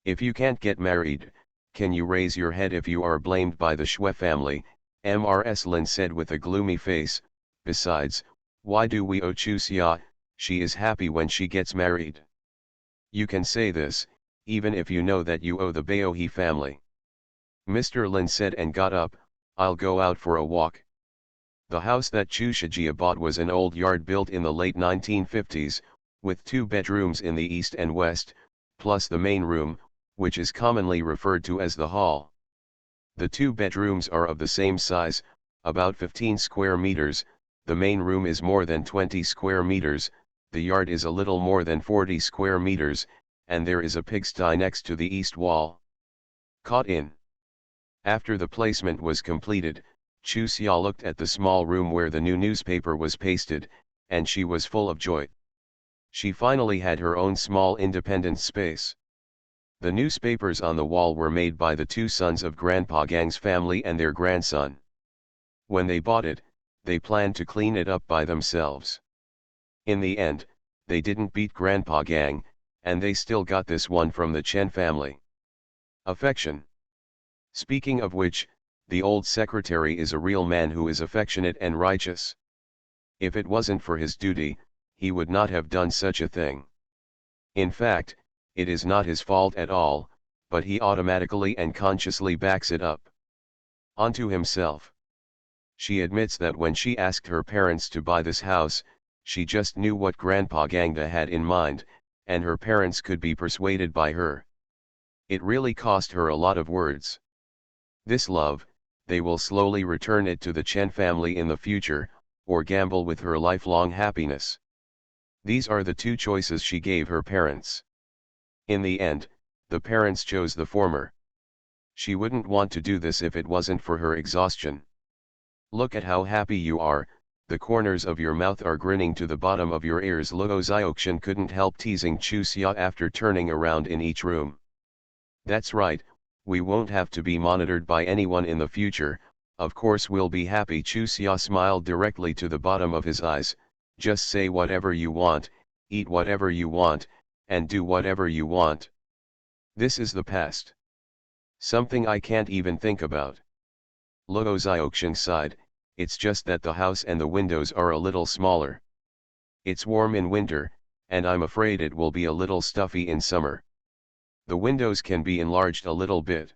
If you can't get married, can you raise your head if you are blamed by the Xue family? Mrs. Lin said with a gloomy face. Besides, why do we owe Chu Xia? She is happy when she gets married. You can say this, even if you know that you owe the Bao He family. Mr. Lin said and got up. I'll go out for a walk. The house that Chu Shijia bought was an old yard built in the late 1950s, with 2 bedrooms in the east and west, plus the main room, which is commonly referred to as the hall. The 2 bedrooms are of the same size, about 15 square meters, the main room is more than 20 square meters, the yard is a little more than 40 square meters, and there is a pigsty next to the east wall. Caught in. After the placement was completed, Chu Xia looked at the small room where the new newspaper was pasted, and she was full of joy. She finally had her own small independent space. The newspapers on the wall were made by the 2 sons of Grandpa Gang's family and their grandson. When they bought it, they planned to clean it up by themselves. In the end, they didn't beat Grandpa Gang, and they still got this one from the Chen family. Affection. Speaking of which, the old secretary is a real man who is affectionate and righteous. If it wasn't for his duty, he would not have done such a thing. In fact, it is not his fault at all, but he automatically and consciously backs it up onto himself. She admits that when she asked her parents to buy this house, she just knew what Grandpa Gangda had in mind, and her parents could be persuaded by her. It really cost her a lot of words. This love, they will slowly return it to the Chen family in the future, or gamble with her lifelong happiness. These are the 2 choices she gave her parents. In the end, the parents chose the former. She wouldn't want to do this if it wasn't for her exhaustion. Look at how happy you are, the corners of your mouth are grinning to the bottom of your ears. Luo Xiaoxian couldn't help teasing Chu Xia after turning around in each room. That's right, we won't have to be monitored by anyone in the future, of course we'll be happy. Chu Xia smiled directly to the bottom of his eyes. Just say whatever you want, eat whatever you want, and do whatever you want. This is the past. Something I can't even think about. Luo Xiaoxian sighed, it's just that the house and the windows are a little smaller. It's warm in winter, and I'm afraid it will be a little stuffy in summer. The windows can be enlarged a little bit.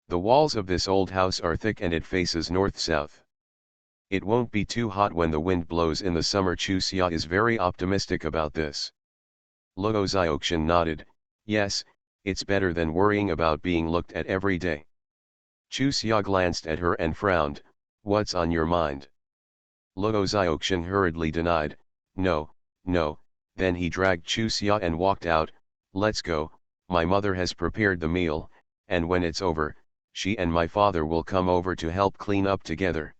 The walls of this old house are thick and it faces north-south. It won't be too hot when the wind blows in the summer. Chu Xia is very optimistic about this. Luo Xiaoxian nodded, yes, it's better than worrying about being looked at every day. Chu Xia glanced at her and frowned, what's on your mind? Luo Xiaoxian hurriedly denied, no, no, then he dragged Chu Xia and walked out, let's go, my mother has prepared the meal, and when it's over, she and my father will come over to help clean up together.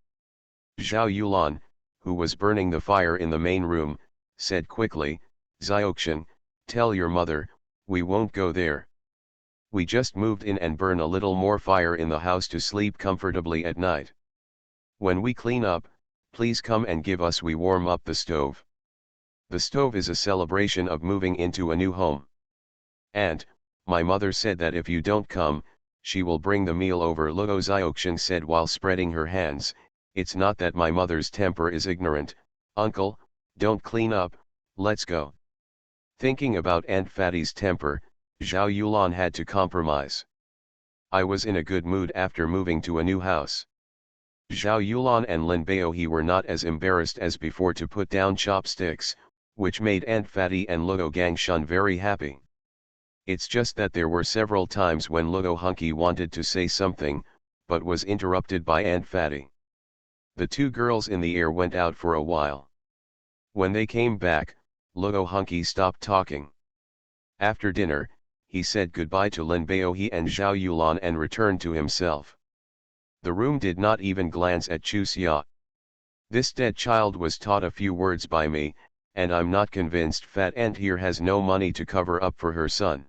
Zhao Yulan, who was burning the fire in the main room, said quickly, Xiaoxian, tell your mother, we won't go there. We just moved in and burn a little more fire in the house to sleep comfortably at night. When we clean up, please come and give us. We warm up the stove. The stove is a celebration of moving into a new home. And, my mother said that if you don't come, she will bring the meal over. Luo Xiaoxian said while spreading her hands, it's not that my mother's temper is ignorant, uncle, don't clean up, let's go. Thinking about Aunt Fatty's temper, Zhao Yulan had to compromise. I was in a good mood after moving to a new house. Zhao Yulan and Lin Baohe were not as embarrassed as before to put down chopsticks, which made Aunt Fatty and Luo Gangshun very happy. It's just that there were several times when Luo Hunky wanted to say something, but was interrupted by Aunt Fatty. The two girls in the air went out for a while. When they came back, Luo Hunky stopped talking. After dinner, he said goodbye to Lin Baohe and Zhao Yulan and returned to himself. The room did not even glance at Chu Xia. This dead child was taught a few words by me, and I'm not convinced Fat Aunt here has no money to cover up for her son.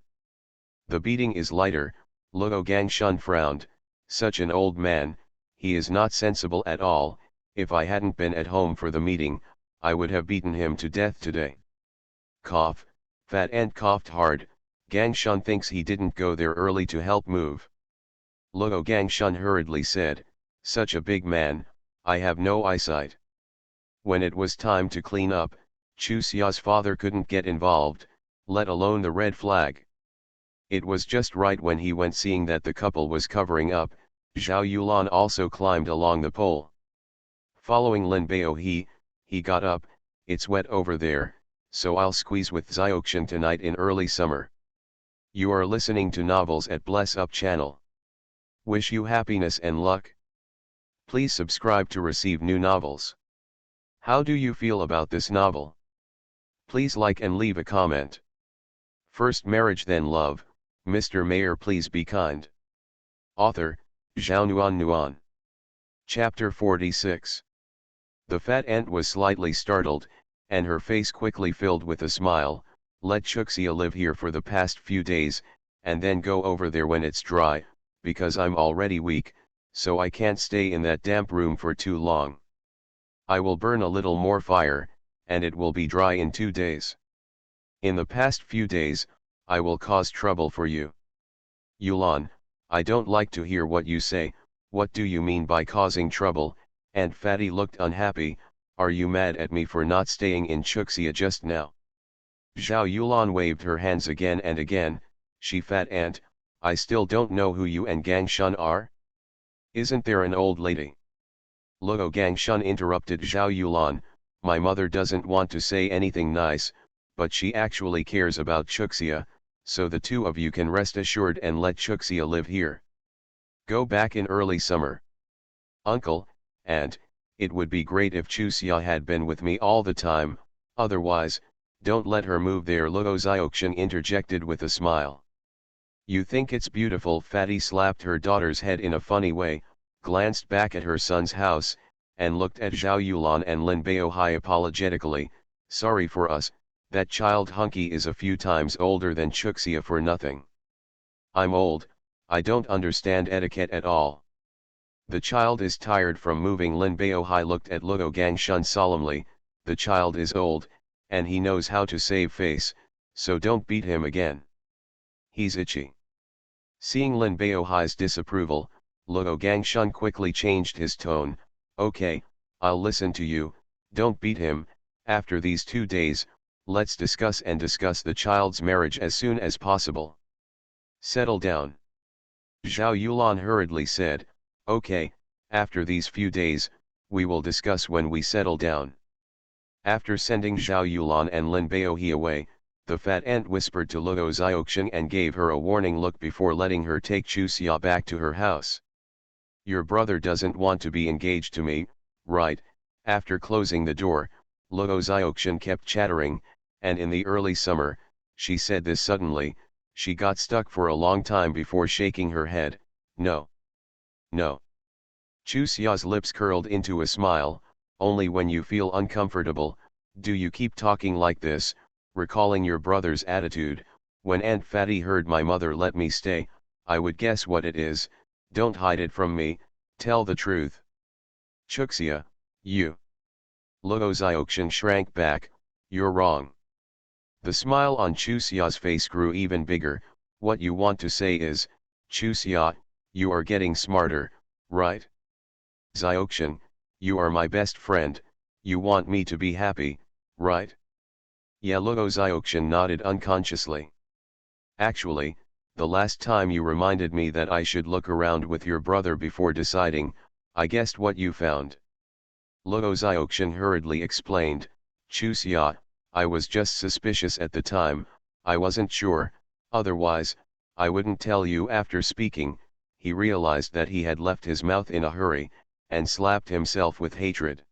The beating is lighter, Luo Gangshun frowned, such an old man, he is not sensible at all, if I hadn't been at home for the meeting, I would have beaten him to death today. Cough, Fat Aunt coughed hard, Gangshun thinks he didn't go there early to help move. Luo Gangshun hurriedly said, such a big man, I have no eyesight. When it was time to clean up, Chu Xia's father couldn't get involved, let alone the red flag. It was just right when he went. Seeing that the couple was covering up, Zhao Yulan also climbed along the pole. Following Lin Baohe, he got up, it's wet over there, so I'll squeeze with Xiaoxian tonight in early summer. You are listening to Novels at Bless Up channel. Wish you happiness and luck. Please subscribe to receive new novels. How do you feel about this novel? Please like and leave a comment. First marriage then love, Mr. Mayor please be kind. Author, Zhao Nuan. Chapter 46. The fat ant was slightly startled, and her face quickly filled with a smile. Let Chuxia live here for the past few days, and then go over there when it's dry, because I'm already weak, so I can't stay in that damp room for too long. I will burn a little more fire, and it will be dry in 2 days. In the past few days, I will cause trouble for you. Yulan, I don't like to hear what you say, what do you mean by causing trouble? Aunt Fatty looked unhappy, are you mad at me for not staying in Chuxia just now? Zhao Yulan waved her hands again and again, she fat aunt, I still don't know who you and Gangshun are? Isn't there an old lady? Luo Gangshun interrupted Zhao Yulan, my mother doesn't want to say anything nice, but she actually cares about Chuxia, so the two of you can rest assured and let Chuxia live here. Go back in early summer. Uncle, Aunt, it would be great if Chuxia had been with me all the time, otherwise, don't let her move there. Luo Xiaoxian interjected with a smile. You think it's beautiful? Fatty slapped her daughter's head in a funny way, glanced back at her son's house, and looked at Zhao Yulan and Lin Baohai apologetically. Sorry for us, that child hunky is a few times older than Chuxia for nothing. I'm old, I don't understand etiquette at all. The child is tired from moving. Lin Baohai looked at Luo Gangshun solemnly. The child is old, and he knows how to save face, so don't beat him again. He's itchy. Seeing Lin Baohai's disapproval, Luo Gangshun quickly changed his tone. Okay, I'll listen to you, don't beat him. After these 2 days, let's discuss the child's marriage as soon as possible. Settle down. Zhao Yulan hurriedly said, okay, after these few days, we will discuss when we settle down. After sending Zhao Yulan and Lin Baohai away, the fat ant whispered to Luo Xiaoxing and gave her a warning look before letting her take Chuxia back to her house. Your brother doesn't want to be engaged to me, right? After closing the door, Luo Xiaoxing kept chattering, and in the early summer, she said this suddenly. She got stuck for a long time before shaking her head. No. No. Chuxia's lips curled into a smile. Only when you feel uncomfortable, do you keep talking like this, recalling your brother's attitude. When Aunt Fatty heard my mother let me stay, I would guess what it is. Don't hide it from me, tell the truth. Chuxia, you. Luo Xiaoxing shrank back. You're wrong. The smile on Chuxia's face grew even bigger. What you want to say is, Chuxia, you are getting smarter, right? Xiaoxing, you are my best friend, you want me to be happy, right? Yeah. Luo Xiaoxing nodded unconsciously. Actually, the last time you reminded me that I should look around with your brother before deciding, I guessed what you found. Luo Xiaoxing hurriedly explained, Chuxia, I was just suspicious at the time, I wasn't sure, otherwise, I wouldn't tell you. After speaking, he realized that he had left his mouth in a hurry, and slapped himself with hatred.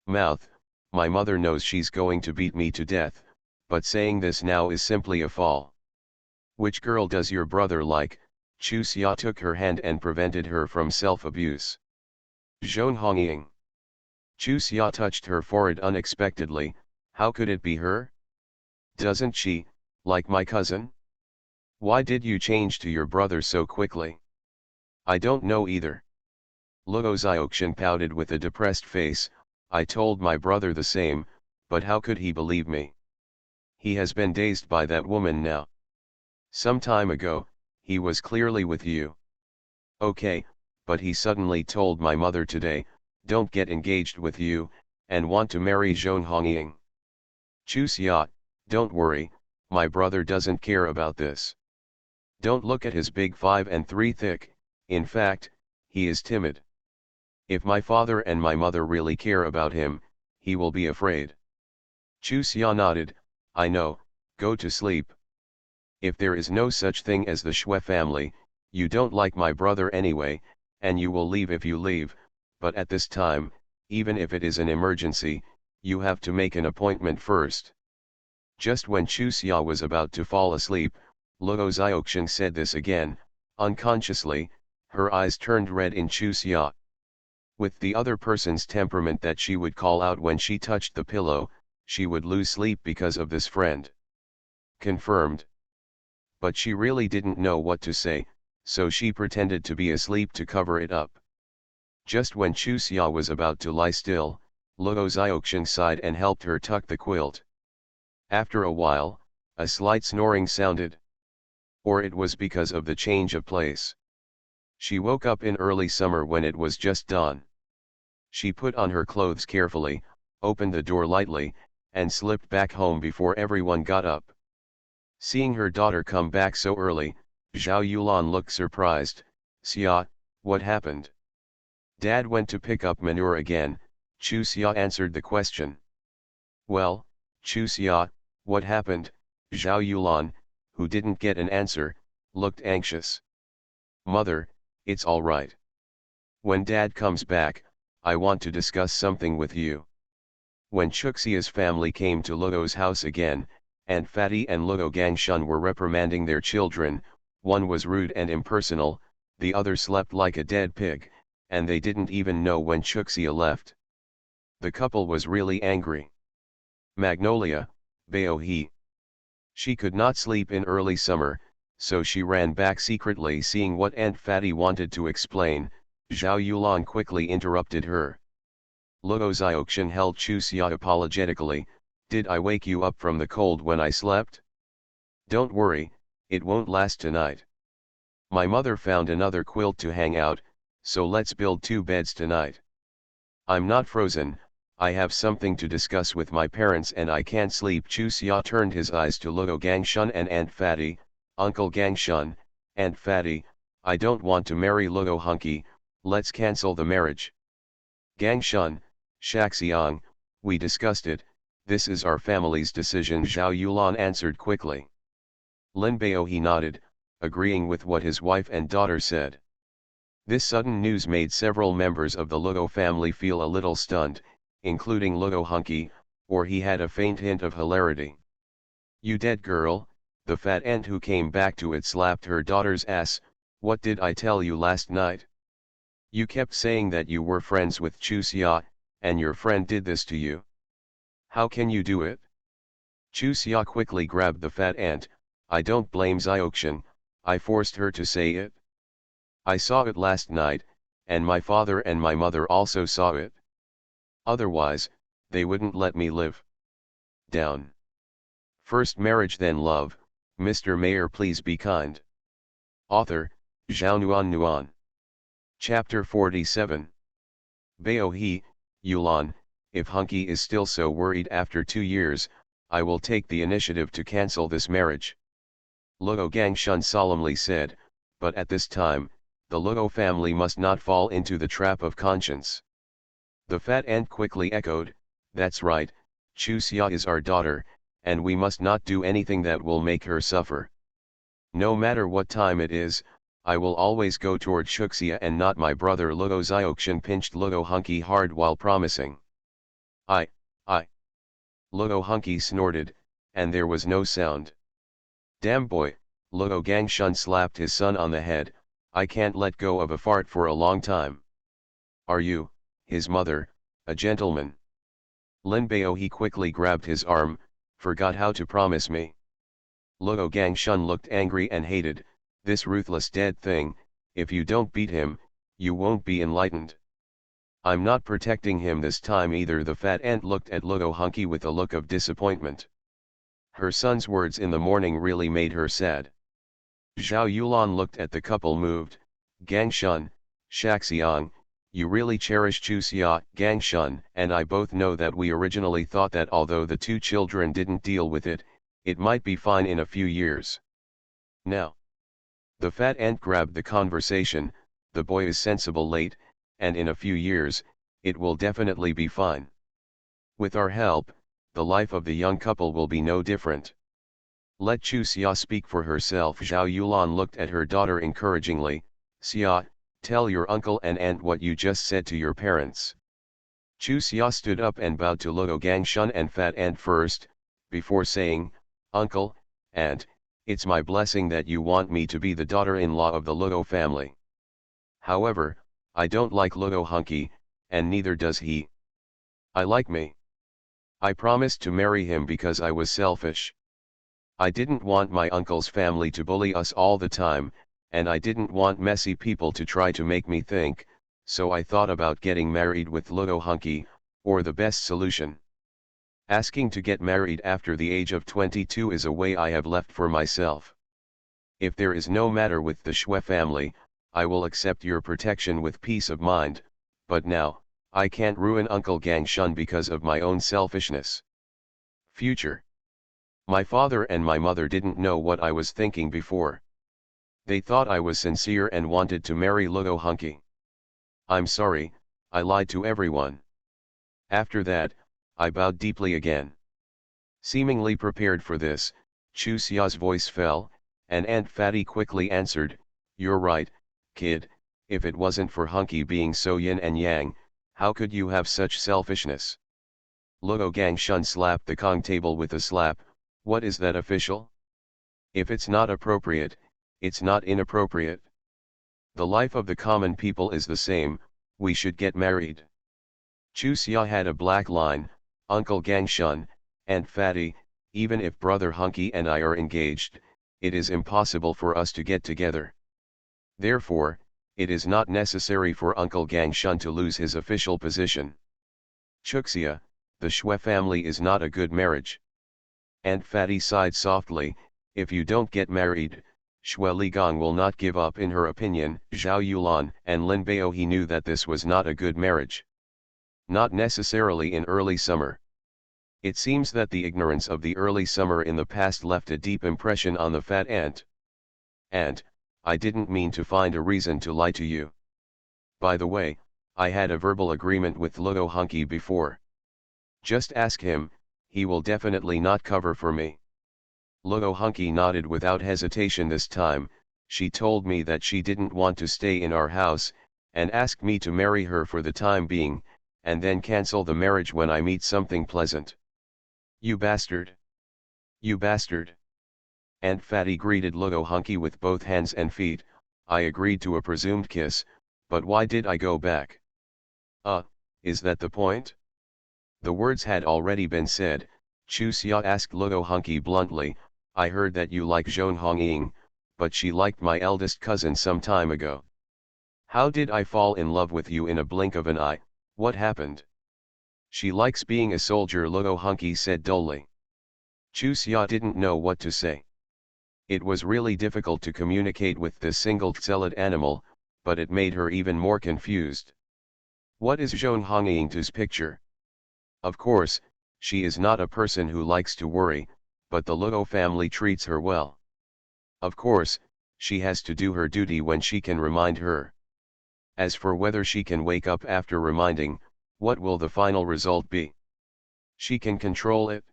Mouth, my mother knows she's going to beat me to death, but saying this now is simply a fall. Which girl does your brother like? Chuxia took her hand and prevented her from self-abuse. Zhonghongying. Chuxia touched her forehead unexpectedly. How could it be her? Doesn't she, like my cousin? Why did you change to your brother so quickly? I don't know either. Luo Xiaoxing pouted with a depressed face. I told my brother the same, but how could he believe me? He has been dazed by that woman now. Some time ago, he was clearly with you. Okay, but he suddenly told my mother today, don't get engaged with you, and want to marry Zhonghongying. Chuxia, don't worry, my brother doesn't care about this. Don't look at his big 5'3" thick, in fact, he is timid. If my father and my mother really care about him, he will be afraid. Chuxia nodded, I know, go to sleep. If there is no such thing as the Shui family, you don't like my brother anyway, and you will leave if you leave, but at this time, even if it is an emergency, you have to make an appointment first. Just when Chuxia was about to fall asleep, Luo Xiaoxing said this again. Unconsciously, her eyes turned red in Chuxia. With the other person's temperament that she would call out when she touched the pillow, she would lose sleep because of this friend. Confirmed. But she really didn't know what to say, so she pretended to be asleep to cover it up. Just when Chuxia was about to lie still, Luo Xiaoxing sighed and helped her tuck the quilt. After a while, a slight snoring sounded. Or it was because of the change of place. She woke up in early summer when it was just dawn. She put on her clothes carefully, opened the door lightly, and slipped back home before everyone got up. Seeing her daughter come back so early, Zhao Yulan looked surprised. Xia, what happened? Dad went to pick up manure again. Chuxia answered the question. Well, Chuxia, what happened? Zhao Yulan, who didn't get an answer, looked anxious. Mother, it's all right. When Dad comes back, I want to discuss something with you. When Chuxia's family came to Luo's house again, Aunt Fatty and Luo Gangshun were reprimanding their children. one was rude and impersonal, the other slept like a dead pig, and they didn't even know when Chuxia left. The couple was really angry. Magnolia, Beohi. She could not sleep in early summer, so she ran back secretly, seeing what Aunt Fatty wanted to explain. Zhao Yulan quickly interrupted her. Luo Xiaoxian held Chuxia apologetically. Did I wake you up from the cold when I slept? Don't worry, it won't last tonight. My mother found another quilt to hang out, so let's build 2 beds tonight. I'm not frozen, I have something to discuss with my parents and I can't sleep. Chuxia turned his eyes to Luo Gangshun and Aunt Fatty. Uncle Gangshun, Aunt Fatty, I don't want to marry Luo Hunky, let's cancel the marriage. Gangshun, Shaxiang, we discussed it, this is our family's decision, Zhao Yulan answered quickly. Lin Beohi nodded, agreeing with what his wife and daughter said. This sudden news made several members of the Luo family feel a little stunned, including Luo Hunky, or he had a faint hint of hilarity. You dead girl, the fat ant who came back to it slapped her daughter's ass. What did I tell you last night? You kept saying that you were friends with Chuxia, and your friend did this to you. How can you do it? Chuxia quickly grabbed the fat ant. I don't blame Xiaoxian, I forced her to say it. I saw it last night, and my father and my mother also saw it. Otherwise, they wouldn't let me live. Down. First marriage then love, Mr. Mayor please be kind. Author, Zhao Nuan. Chapter 47. Beohi, Yulan, if Hunky is still so worried after 2 years, I will take the initiative to cancel this marriage. Luo Gangshun solemnly said, but at this time, the Luo family must not fall into the trap of conscience. The fat ant quickly echoed, that's right, Chuxia is our daughter, and we must not do anything that will make her suffer. No matter what time it is, I will always go toward Chuxia and not my brother. Luo Xiaoxian pinched Luo Hunky hard while promising. I. Luo Hunky snorted, and there was no sound. Damn boy, Luo Gangshun slapped his son on the head, I can't let go of a fart for a long time. Are you, his mother, a gentleman? Lin Beohi quickly grabbed his arm, forgot how to promise me. Luo Gangshun looked angry and hated, this ruthless dead thing, if you don't beat him, you won't be enlightened. I'm not protecting him this time either. The fat ant looked at Luo Hunky with a look of disappointment. Her son's words in the morning really made her sad. Zhao Yulan looked at the couple moved, Gangshun, Shaxiang, you really cherish Chuxia. Gangshun and I both know that we originally thought that although the 2 children didn't deal with it, it might be fine in a few years. Now. The fat ant grabbed the conversation, the boy is sensible late, and in a few years, it will definitely be fine. With our help, the life of the young couple will be no different. Let Chuxia speak for herself. Zhao Yulan looked at her daughter encouragingly, Xia, tell your uncle and aunt what you just said to your parents. Chuxia stood up and bowed to Luo Gangshun and fat ant first, before saying, Uncle, aunt, it's my blessing that you want me to be the daughter-in-law of the Luo family. However, I don't like Luo Hunky, and neither does he. I like me. I promised to marry him because I was selfish. I didn't want my uncle's family to bully us all the time, and I didn't want messy people to try to make me think, so I thought about getting married with Luo Hunky, or the best solution. Asking to get married after the age of 22 is a way I have left for myself. If there is no matter with the Shui family, I will accept your protection with peace of mind, but now, I can't ruin Uncle Gangshun because of my own selfishness. Future. My father and my mother didn't know what I was thinking before. They thought I was sincere and wanted to marry Luo Hunky. I'm sorry, I lied to everyone. After that, I bowed deeply again. Seemingly prepared for this, Chuxia's voice fell, and Aunt Fatty quickly answered, you're right, kid, if it wasn't for Hunky being so yin and yang, how could you have such selfishness? Luo Gangshun slapped the Kong table with a slap, what is that official? If it's not appropriate, It's not inappropriate. The life of the common people is the same, we should get married. Chusia had a black line, Uncle Gangshun, and Fatty, even if Brother Hunky and I are engaged, it is impossible for us to get together. Therefore, it is not necessary for Uncle Gangshun to lose his official position. Chuxia, the Shwe family is not a good marriage. Aunt Fatty sighed softly, if you don't get married, Shwe Ligong will not give up. In her opinion, Zhao Yulan and Lin Bao he knew that this was not a good marriage. Not necessarily in early summer. It seems that the ignorance of the early summer in the past left a deep impression on the fat ant. And, I didn't mean to find a reason to lie to you. By the way, I had a verbal agreement with Luo Hunky before. Just ask him, he will definitely not cover for me. Luo Hunky nodded without hesitation this time. She told me that she didn't want to stay in our house, and asked me to marry her for the time being, and then cancel the marriage when I meet something pleasant. You bastard! You bastard! Aunt Fatty greeted Luo Hunky with both hands and feet. I agreed to a presumed kiss, but why did I go back? Is that the point? The words had already been said. Chu Xia asked Luo Hunky bluntly, I heard that you like Zhong Hongying, but she liked my eldest cousin some time ago. How did I fall in love with you in a blink of an eye? What happened? She likes being a soldier, Luo Hunky said dully. Chu Xia didn't know what to say. It was really difficult to communicate with this single zealot animal, but it made her even more confused. What is Zhong Hongying's picture? Of course, she is not a person who likes to worry, but the Luo family treats her well. Of course, she has to do her duty when she can remind her. As for whether she can wake up after reminding, what will the final result be? She can control it.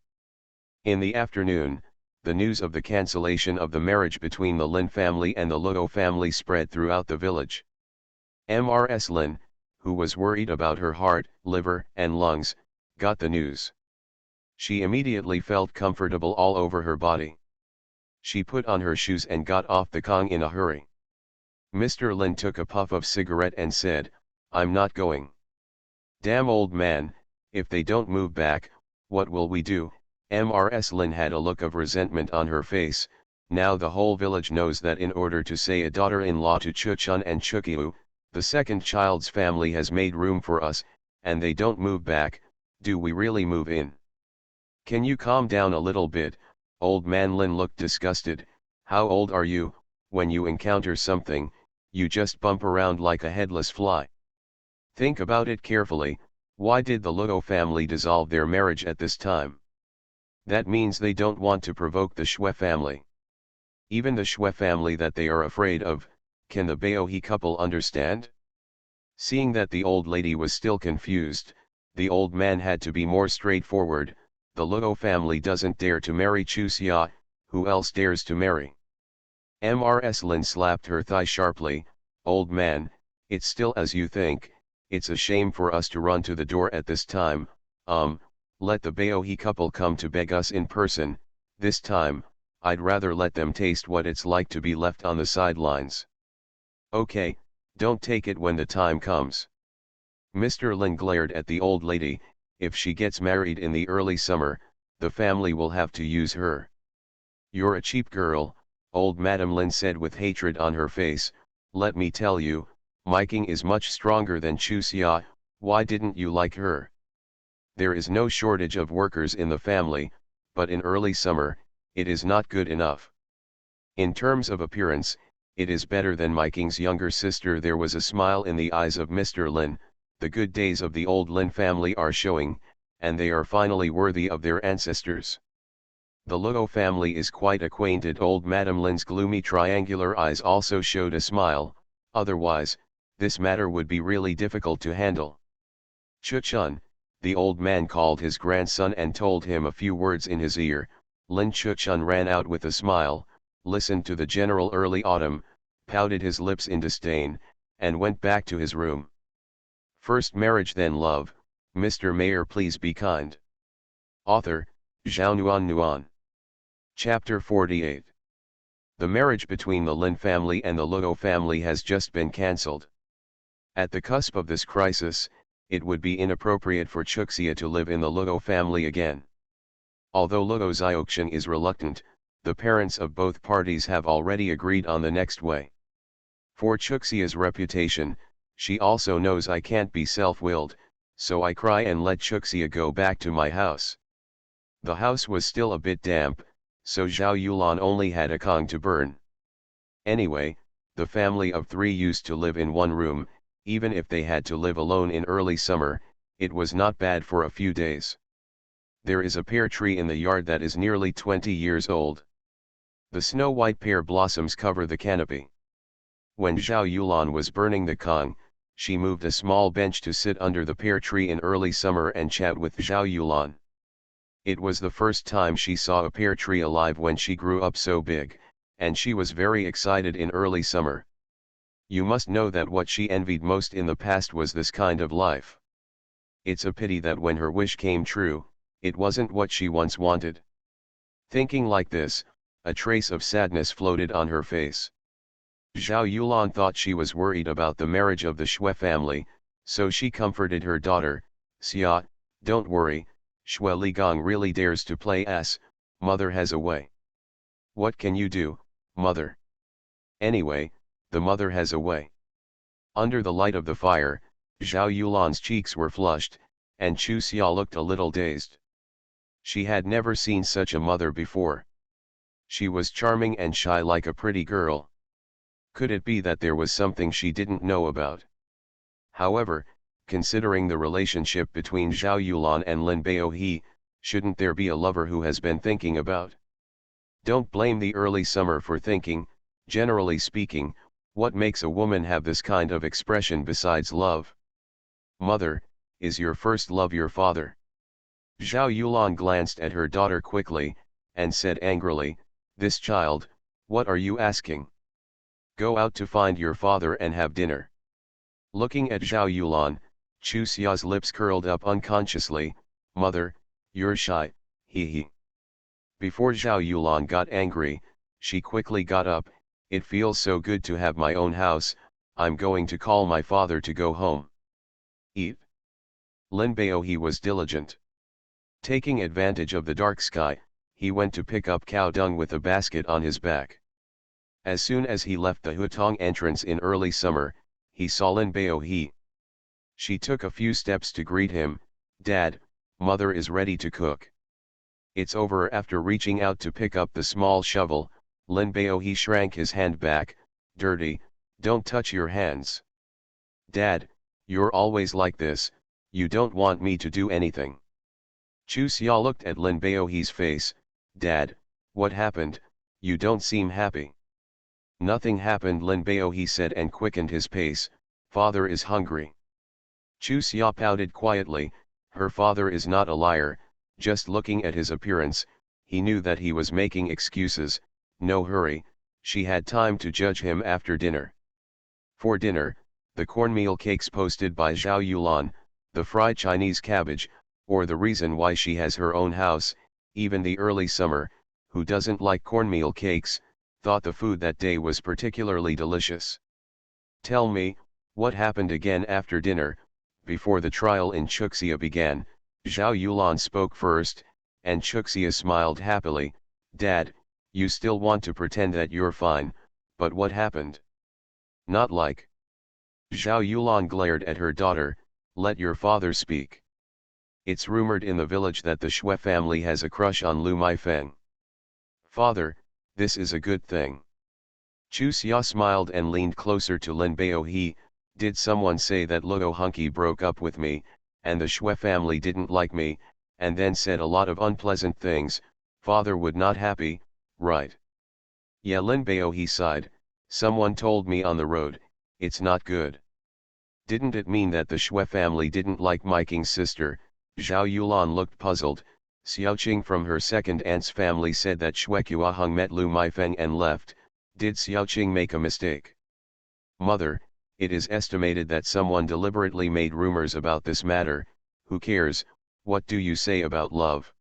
In the afternoon, the news of the cancellation of the marriage between the Lin family and the Luo family spread throughout the village. Mrs. Lin, who was worried about her heart, liver, and lungs, got the news. She immediately felt comfortable all over her body. She put on her shoes and got off the Kong in a hurry. Mr. Lin took a puff of cigarette and said, I'm not going. Damn old man, if they don't move back, what will we do? Mrs. Lin had a look of resentment on her face. Now the whole village knows that in order to say a daughter-in-law to Chuchun and Chukiu, the second child's family has made room for us, and they don't move back. Do we really move in? Can you calm down a little bit? Old man Lin looked disgusted. How old are you? When you encounter something, you just bump around like a headless fly. Think about it carefully. Why did the Luo family dissolve their marriage at this time? That means they don't want to provoke the Shwe family. Even the Shwe family that they are afraid of. Can the Baohi couple understand? Seeing that the old lady was still confused, the old man had to be more straightforward. The Luo family doesn't dare to marry Chu Xia, who else dares to marry? Mrs. Lin slapped her thigh sharply. Old man, it's still as you think. It's a shame for us to run to the door at this time. Let the Baohi couple come to beg us in person. This time, I'd rather let them taste what it's like to be left on the sidelines. Okay, don't take it when the time comes. Mr. Lin glared at the old lady. If she gets married in the early summer, the family will have to use her. You're a cheap girl, old Madam Lin said with hatred on her face. Let me tell you, Miking is much stronger than Chu Xia. Why didn't you like her? There is no shortage of workers in the family, but in early summer, it is not good enough. In terms of appearance, it is better than Miking's younger sister. There was a smile in the eyes of Mr. Lin. The good days of the old Lin family are showing, and they are finally worthy of their ancestors. The Luo family is quite acquainted. Old Madam Lin's gloomy triangular eyes also showed a smile. Otherwise, this matter would be really difficult to handle. Chuchun, the old man called his grandson and told him a few words in his ear. Lin Chuchun ran out with a smile, listened to the general early autumn, pouted his lips in disdain, and went back to his room. First marriage then love. Mr. Mayor, please be kind. Author, Zhao Nuan. Chapter 48. The marriage between the Lin family and the Luo family has just been cancelled. At the cusp of this crisis, it would be inappropriate for Chuxia to live in the Luo family again. Although Luo Xiaoxian is reluctant, the parents of both parties have already agreed on the next way. For Chuxia's reputation, she also knows I can't be self-willed, so I cry and let Chuxia go back to my house. The house was still a bit damp, so Zhao Yulan only had a Kong to burn. Anyway, the family of 3 used to live in one room. Even if they had to live alone in early summer, it was not bad for a few days. There is a pear tree in the yard that is nearly 20 years old. The snow-white pear blossoms cover the canopy. When Zhao Yulan was burning the Kong, she moved a small bench to sit under the pear tree in early summer and chat with Zhao Yulan. It was the first time she saw a pear tree alive when she grew up so big, and she was very excited in early summer. You must know that what she envied most in the past was this kind of life. It's a pity that when her wish came true, it wasn't what she once wanted. Thinking like this, a trace of sadness floated on her face. Zhao Yulan thought she was worried about the marriage of the Xue family, so she comforted her daughter, Xia, don't worry, Xue Ligong really dares to play us, mother has a way. What can you do, mother? Anyway, the mother has a way. Under the light of the fire, Zhao Yulan's cheeks were flushed, and Chu Xia looked a little dazed. She had never seen such a mother before. She was charming and shy like a pretty girl. Could it be that there was something she didn't know about? However, considering the relationship between Zhao Yulan and Lin Baohe, shouldn't there be a lover who has been thinking about? Don't blame the early summer for thinking. Generally speaking, what makes a woman have this kind of expression besides love? Mother, is your first love your father? Zhao Yulan glanced at her daughter quickly, and said angrily, this child, what are you asking? Go out to find your father and have dinner. Looking at Zhao Yulan, Chu Xia's lips curled up unconsciously, mother, you're shy, he. Before Zhao Yulan got angry, she quickly got up, it feels so good to have my own house, I'm going to call my father to go home. Eat. Lin Baohe was diligent. Taking advantage of the dark sky, he went to pick up cow dung with a basket on his back. As soon as he left the Hutong entrance in early summer, he saw Lin Baohe. She took a few steps to greet him, Dad, mother is ready to cook. It's over. After reaching out to pick up the small shovel, Lin Baohe shrank his hand back, dirty, don't touch your hands. Dad, you're always like this, you don't want me to do anything. Chu Xia looked at Lin Baohe's face, Dad, what happened, you don't seem happy. Nothing happened, Lin Baohe said and quickened his pace, father is hungry. Chu Xia pouted quietly, her father is not a liar, just looking at his appearance, he knew that he was making excuses, no hurry, she had time to judge him after dinner. For dinner, the cornmeal cakes posted by Zhao Yulan, the fried Chinese cabbage, or the reason why she has her own house, even the early summer, who doesn't like cornmeal cakes, thought the food that day was particularly delicious. Tell me, what happened again after dinner? Before the trial in Chuxia began, Zhao Yulan spoke first, and Chuxia smiled happily, Dad, you still want to pretend that you're fine, but what happened? Not like. Zhao Yulan glared at her daughter, let your father speak. It's rumored in the village that the Xue family has a crush on Lu Maifeng. Father, this is a good thing. Chu Xia smiled and leaned closer to Lin Baohe, did someone say that Luo Hunky broke up with me, and the Xue family didn't like me, and then said a lot of unpleasant things, father would not happy, right? Yeah, Lin Baohe sighed, someone told me on the road, it's not good. Didn't it mean that the Xue family didn't like Miking's sister? Zhao Yulan looked puzzled. Xiaoqing from her second aunt's family said that Xue Qiahong met Lu Maifeng and left. Did Xiaoqing make a mistake? Mother, it is estimated that someone deliberately made rumors about this matter, who cares, what do you say about love?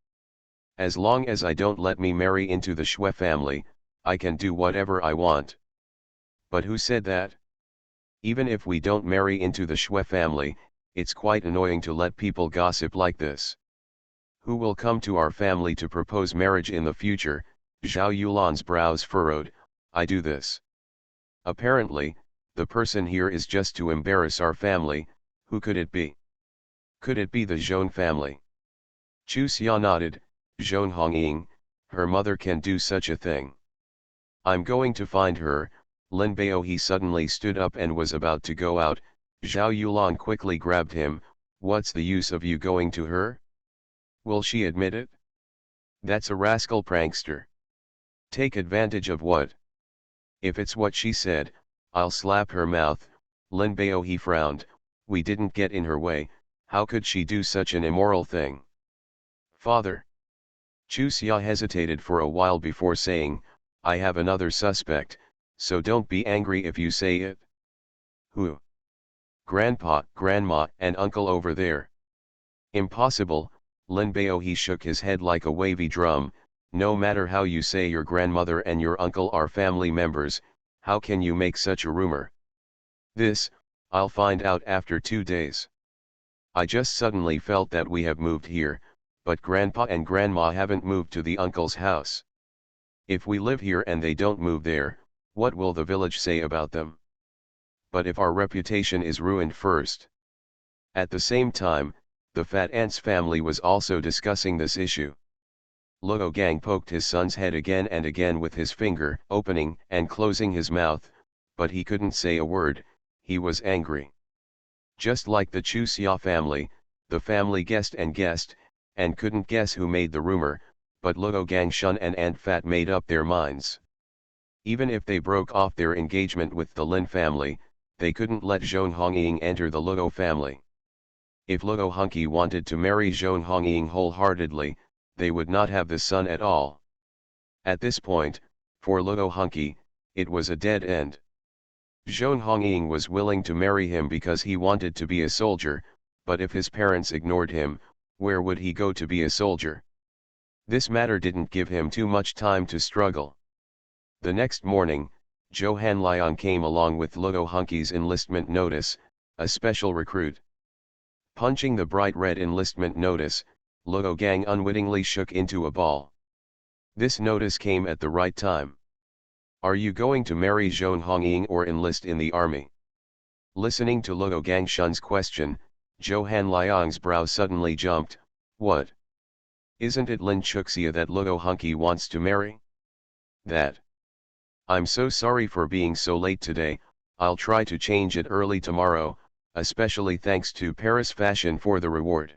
As long as I don't let me marry into the Xue family, I can do whatever I want. But who said that? Even if we don't marry into the Shui family, it's quite annoying to let people gossip like this. Who will come to our family to propose marriage in the future? Zhao Yulan's brows furrowed. I do this. Apparently, the person here is just to embarrass our family. Who could it be? Could it be the Zhong family? Chu Xia nodded. Zhong Hongying, her mother can do such a thing. I'm going to find her. Lin Bao he suddenly stood up and was about to go out. Zhao Yulan quickly grabbed him. What's the use of you going to her? Will she admit it? That's a rascal prankster. Take advantage of what? If it's what she said, I'll slap her mouth. Lin Bao he frowned. We didn't get in her way. How could she do such an immoral thing? Father. Chu Xia hesitated for a while before saying, I have another suspect, so don't be angry if you say it. Who? Grandpa, Grandma, and Uncle over there. Impossible. Lin Bao he shook his head like a wavy drum. No matter how you say your grandmother and your uncle are family members, how can you make such a rumor? This, I'll find out after 2 days. I just suddenly felt that we have moved here, but Grandpa and Grandma haven't moved to the uncle's house. If we live here and they don't move there, what will the village say about them? But if our reputation is ruined first? At the same time, the Fat Ant's family was also discussing this issue. Luo Gang poked his son's head again and again with his finger, opening and closing his mouth, but he couldn't say a word. He was angry. Just like the Chu Xia family, the family guessed and couldn't guess who made the rumor, but Luo Gangshun and Aunt Fat made up their minds. Even if they broke off their engagement with the Lin family, they couldn't let Zhong Hongying enter the Luo family. If Luo Hunky wanted to marry Zhong Hongying wholeheartedly, they would not have the son at all. At this point, for Luo Hunky, it was a dead end. Zhong Hongying was willing to marry him because he wanted to be a soldier, but if his parents ignored him, where would he go to be a soldier? This matter didn't give him too much time to struggle. The next morning, Zhou Hanliang came along with Luo Hunky's enlistment notice, a special recruit. Punching the bright red enlistment notice, Luo Gang unwittingly shook into a ball. This notice came at the right time. Are you going to marry Zhong Hongying or enlist in the army? Listening to Luo Gangshun's question, Zhou Hanliang's brow suddenly jumped. What? Isn't it Lin Chuxia that Luo Hunky wants to marry? That. I'm so sorry for being so late today. I'll try to change it early tomorrow, especially thanks to Paris Fashion for the reward.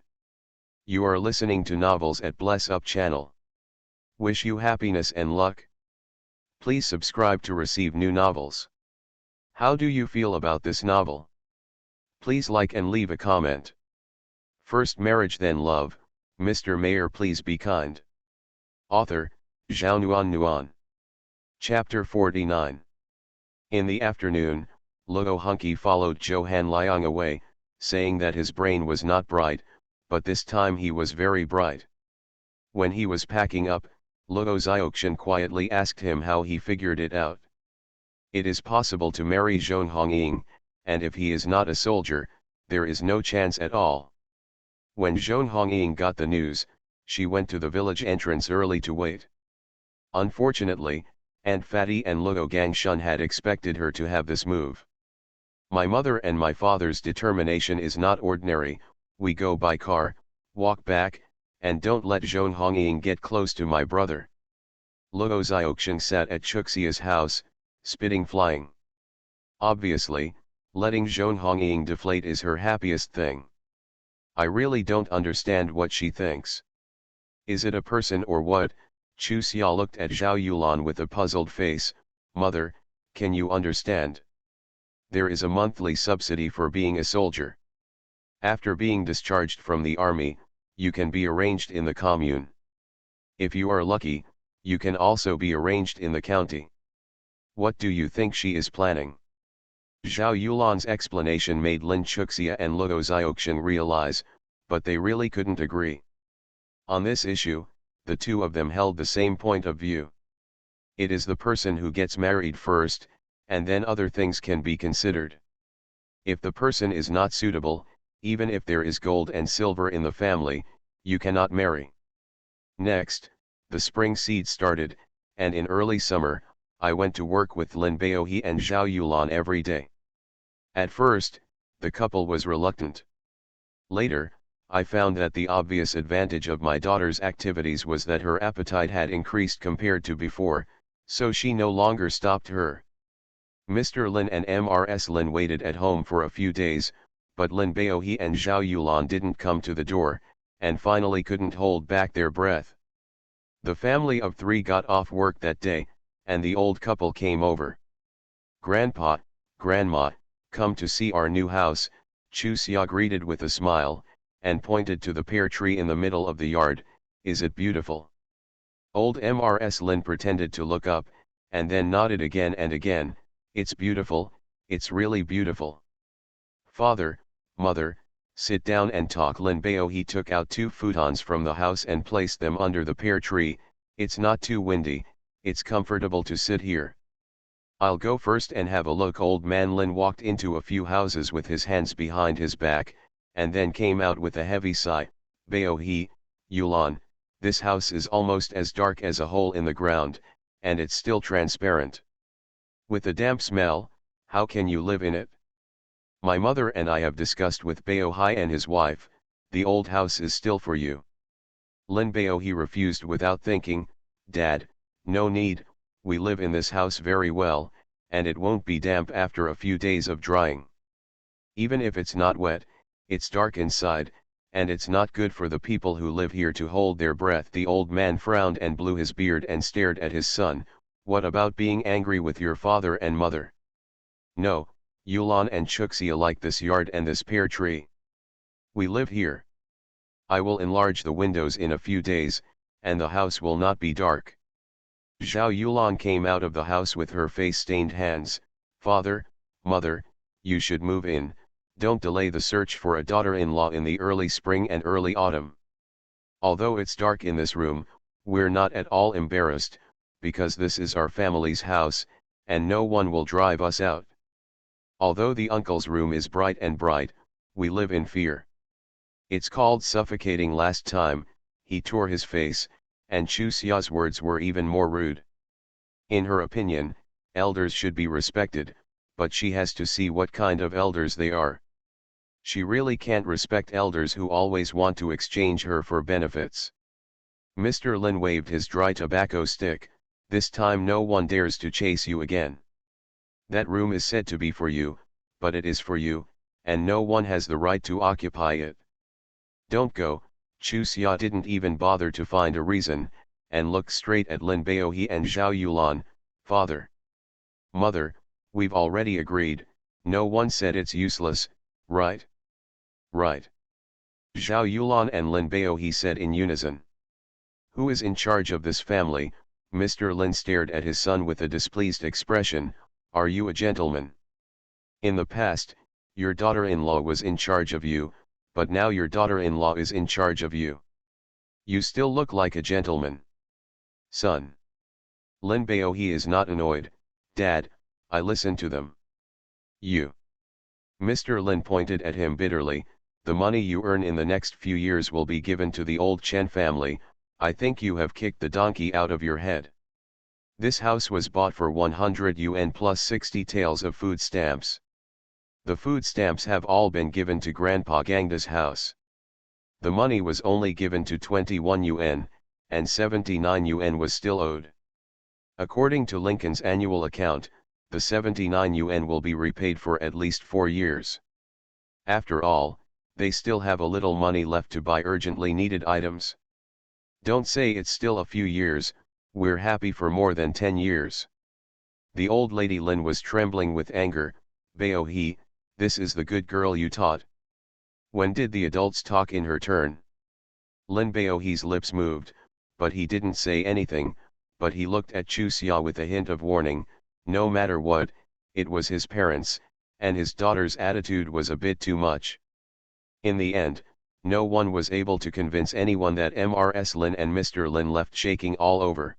You are listening to Novels at Bless Up channel. Wish you happiness and luck. Please subscribe to receive new novels. How do you feel about this novel? Please like and leave a comment. First marriage then love, Mr. Mayor please be kind. Author, Zhao Nuan. Chapter 49. In the afternoon, Luo Hunky followed Zhou Hanliang away, saying that his brain was not bright, but this time he was very bright. When he was packing up, Luo Xiaoxian quietly asked him how he figured it out. It is possible to marry Zhong Hongying, and if he is not a soldier, there is no chance at all. When Zhong Hongying got the news, she went to the village entrance early to wait. Unfortunately, Aunt Fatty and Luo Gangshun had expected her to have this move. My mother and my father's determination is not ordinary. We go by car, walk back, and don't let Zhong Hongying get close to my brother. Luo Xiaoxian sat at Chuxia's house, spitting flying. Obviously, letting Zhong Hongying deflate is her happiest thing. I really don't understand what she thinks. Is it a person or what? Chu Xia looked at Zhao Yulan with a puzzled face. Mother, can you understand? There is a monthly subsidy for being a soldier. After being discharged from the army, you can be arranged in the commune. If you are lucky, you can also be arranged in the county. What do you think she is planning? Zhao Yulan's explanation made Lin Chuxia and Luo Xiaoxian realize, but they really couldn't agree. On this issue, the two of them held the same point of view. It is the person who gets married first, and then other things can be considered. If the person is not suitable, even if there is gold and silver in the family, you cannot marry. Next, the spring seed started, and in early summer, I went to work with Lin Baohee and Zhao Yulan every day. At first, the couple was reluctant. Later, I found that the obvious advantage of my daughter's activities was that her appetite had increased compared to before, so she no longer stopped her. Mr. Lin and Ms. Lin waited at home for a few days, but Lin Baohee and Zhao Yulan didn't come to the door, and finally couldn't hold back their breath. The family of three got off work that day, and the old couple came over. "Grandpa, Grandma, come to see our new house," Chu Xia greeted with a smile, and pointed to the pear tree in the middle of the yard. "Is it beautiful?" Old Mrs. Lin pretended to look up, and then nodded again and again. "It's beautiful, it's really beautiful." "Father, Mother, sit down and talk." Lin Baohee took out 2 futons from the house and placed them under the pear tree. "It's not too windy, it's comfortable to sit here." "I'll go first and have a look." Old man Lin walked into a few houses with his hands behind his back, and then came out with a heavy sigh. "Baohee, Yulan, this house is almost as dark as a hole in the ground, and it's still transparent. With a damp smell, how can you live in it?" "My mother and I have discussed with Baohee and his wife, the old house is still for you." Lin Baohee refused without thinking. "Dad, no need, we live in this house very well, and it won't be damp after a few days of drying. Even if it's not wet, it's dark inside, and it's not good for the people who live here to hold their breath." The old man frowned and blew his beard and stared at his son. "What about being angry with your father and mother?" "No, Yulan and Chuxia like this yard and this pear tree. We live here. I will enlarge the windows in a few days, and the house will not be dark." Zhao Yulan came out of the house with her face-stained hands. "Father, Mother, you should move in, don't delay the search for a daughter-in-law in the early spring and early autumn. Although it's dark in this room, we're not at all embarrassed, because this is our family's house, and no one will drive us out. Although the uncle's room is bright, we live in fear. It's called suffocating." Last time, he tore his face, and Chu Xia's words were even more rude. In her opinion, elders should be respected, but she has to see what kind of elders they are. She really can't respect elders who always want to exchange her for benefits. Mr. Lin waved his dry tobacco stick. "This time no one dares to chase you again. That room is said to be for you, but it is for you, and no one has the right to occupy it. Don't go." Chu Xia didn't even bother to find a reason, and looked straight at Lin Baohee and Zhao Yulan. "Father, Mother, we've already agreed, no one said it's useless, right?" "Right," Zhao Yulan and Lin Baohee said in unison. "Who is in charge of this family?" Mr. Lin stared at his son with a displeased expression. "Are you a gentleman? In the past, your daughter-in-law was in charge of you, but now your daughter-in-law is in charge of you. You still look like a gentleman." "Son." Lin Baohee is not annoyed. "Dad, I listen to them." "You." Mr. Lin pointed at him bitterly. "The money you earn in the next few years will be given to the old Chen family. I think you have kicked the donkey out of your head. This house was bought for 100 yuan plus 60 taels of food stamps. The food stamps have all been given to Grandpa Gangda's house. The money was only given to 21 yuan, and 79 yuan was still owed. According to Lincoln's annual account, the 79 yuan will be repaid for at least 4 years. After all, they still have a little money left to buy urgently needed items. Don't say it's still a few years, we're happy for more than 10 years. The old lady Lin was trembling with anger. "Baohee, this is the good girl you taught. When did the adults talk in her turn?" Lin Baohee's lips moved, but he didn't say anything, but he looked at Chu Xia with a hint of warning. No matter what, it was his parents, and his daughter's attitude was a bit too much. In the end, no one was able to convince anyone that Ms. Lin and Mr. Lin left shaking all over.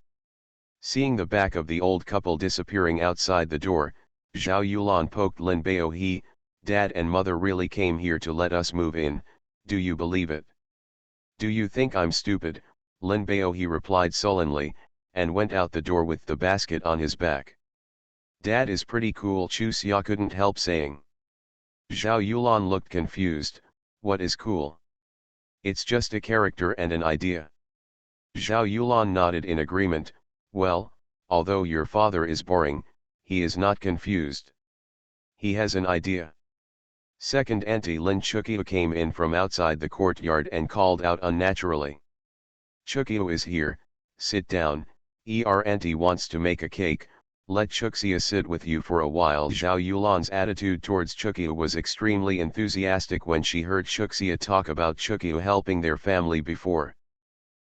Seeing the back of the old couple disappearing outside the door, Zhao Yulan poked Lin Baohe. Dad and mother really came here to let us move in, do you believe it? Do you think I'm stupid? Lin Baohe replied sullenly, and went out the door with the basket on his back. Dad is pretty cool, Chu Xia couldn't help saying. Zhao Yulan looked confused. What is cool? It's just a character and an idea. Zhao Yulan nodded in agreement. Well, although your father is boring, he is not confused. He has an idea. Second Auntie Lin Chukyu came in from outside the courtyard and called out unnaturally. Chukyu is here, sit down, Auntie wants to make a cake, let Chuxia sit with you for a while. Zhao Yulan's attitude towards Chukyu was extremely enthusiastic when she heard Chuxia talk about Chukyu helping their family before.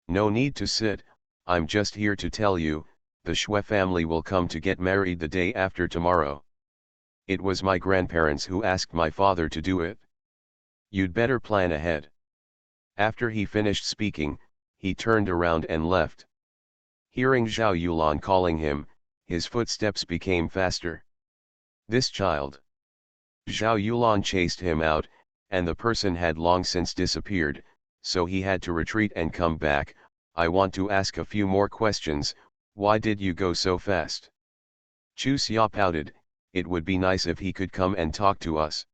No need to sit, I'm just here to tell you, the Xue family will come to get married the day after tomorrow. It was my grandparents who asked my father to do it. You'd better plan ahead. After he finished speaking, he turned around and left. Hearing Zhao Yulan calling him, his footsteps became faster. This child. Zhao Yulan chased him out, and the person had long since disappeared, so he had to retreat and come back. I want to ask a few more questions. Why did you go so fast? Chu Xia pouted. It would be nice if he could come and talk to us.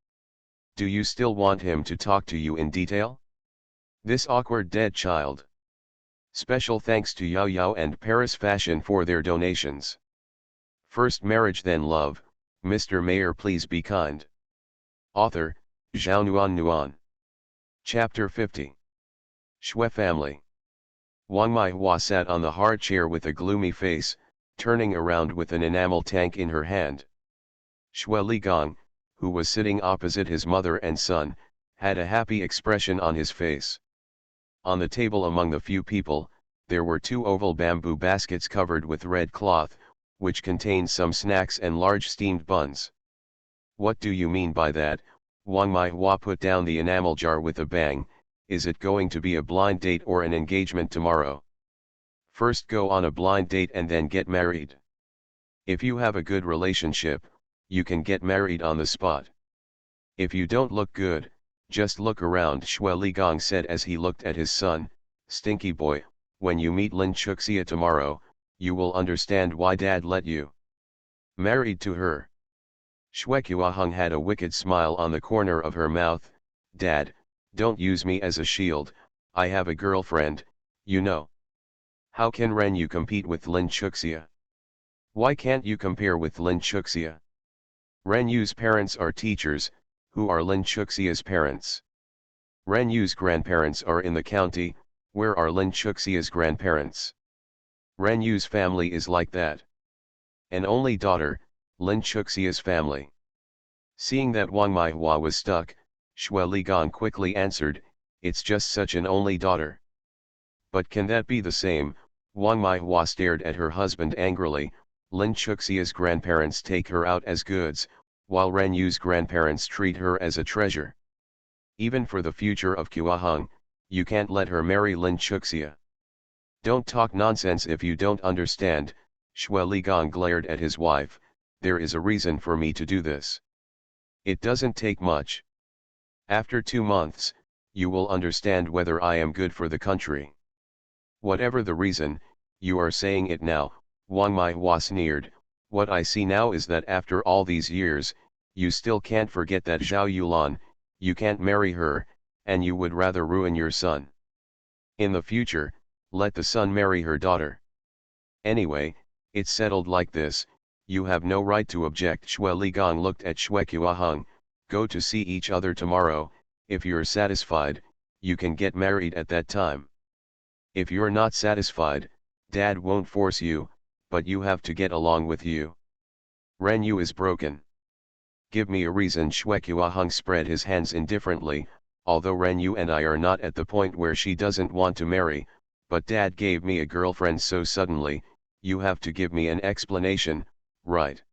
Do you still want him to talk to you in detail? This awkward dead child. Special thanks to Yao Yao and Paris Fashion for their donations. First marriage then love, Mr. Mayor please be kind. Author, Zhao Nuan. Chapter 50. Xue Family. Wang Maihua sat on the hard chair with a gloomy face, turning around with an enamel tank in her hand. Xue Ligang, who was sitting opposite his mother and son, had a happy expression on his face. On the table among the few people, there were two oval bamboo baskets covered with red cloth, which contained some snacks and large steamed buns. What do you mean by that? Wang Maihua put down the enamel jar with a bang. Is it going to be a blind date or an engagement tomorrow? First go on a blind date and then get married. If you have a good relationship, you can get married on the spot. If you don't look good, just look around, Xue Ligang said as he looked at his son. Stinky boy, when you meet Lin Chuxia tomorrow, you will understand why Dad let you married to her. Xue Qiaheng had a wicked smile on the corner of her mouth. Dad, don't use me as a shield, I have a girlfriend, you know. How can Ren Yu compete with Lin Chuxia? Why can't you compare with Lin Chuxia? Ren Yu's parents are teachers. Who are Lin Chuxia's parents? Ren Yu's grandparents are in the county. Where are Lin Chuxia's grandparents? Ren Yu's family is like that. An only daughter, Lin Chuxia's family. Seeing that Wang Maihua was stuck, Xue Ligang quickly answered, it's just such an only daughter. But can that be the same? Wang Maihua stared at her husband angrily. Lin Chuxia's grandparents take her out as goods, while Ren Yu's grandparents treat her as a treasure. Even for the future of Qiaheng, you can't let her marry Lin Chuxia. Don't talk nonsense if you don't understand, Xue Ligang glared at his wife. There is a reason for me to do this. It doesn't take much. After 2 months, you will understand whether I am good for the country. Whatever the reason, you are saying it now, Wang Maihua sneered. What I see now is that after all these years, you still can't forget that Zhao Yulan, you can't marry her, and you would rather ruin your son. In the future, let the son marry her daughter. Anyway, it's settled like this, you have no right to object. Xue Ligang looked at Xue Qiaheng. Go to see each other tomorrow, if you're satisfied, you can get married at that time. If you're not satisfied, Dad won't force you, but you have to get along with you. Ren Yu is broken. Give me a reason. Xue Qiaheng spread his hands indifferently. Although Ren Yu and I are not at the point where she doesn't want to marry, but Dad gave me a girlfriend so suddenly, you have to give me an explanation, right?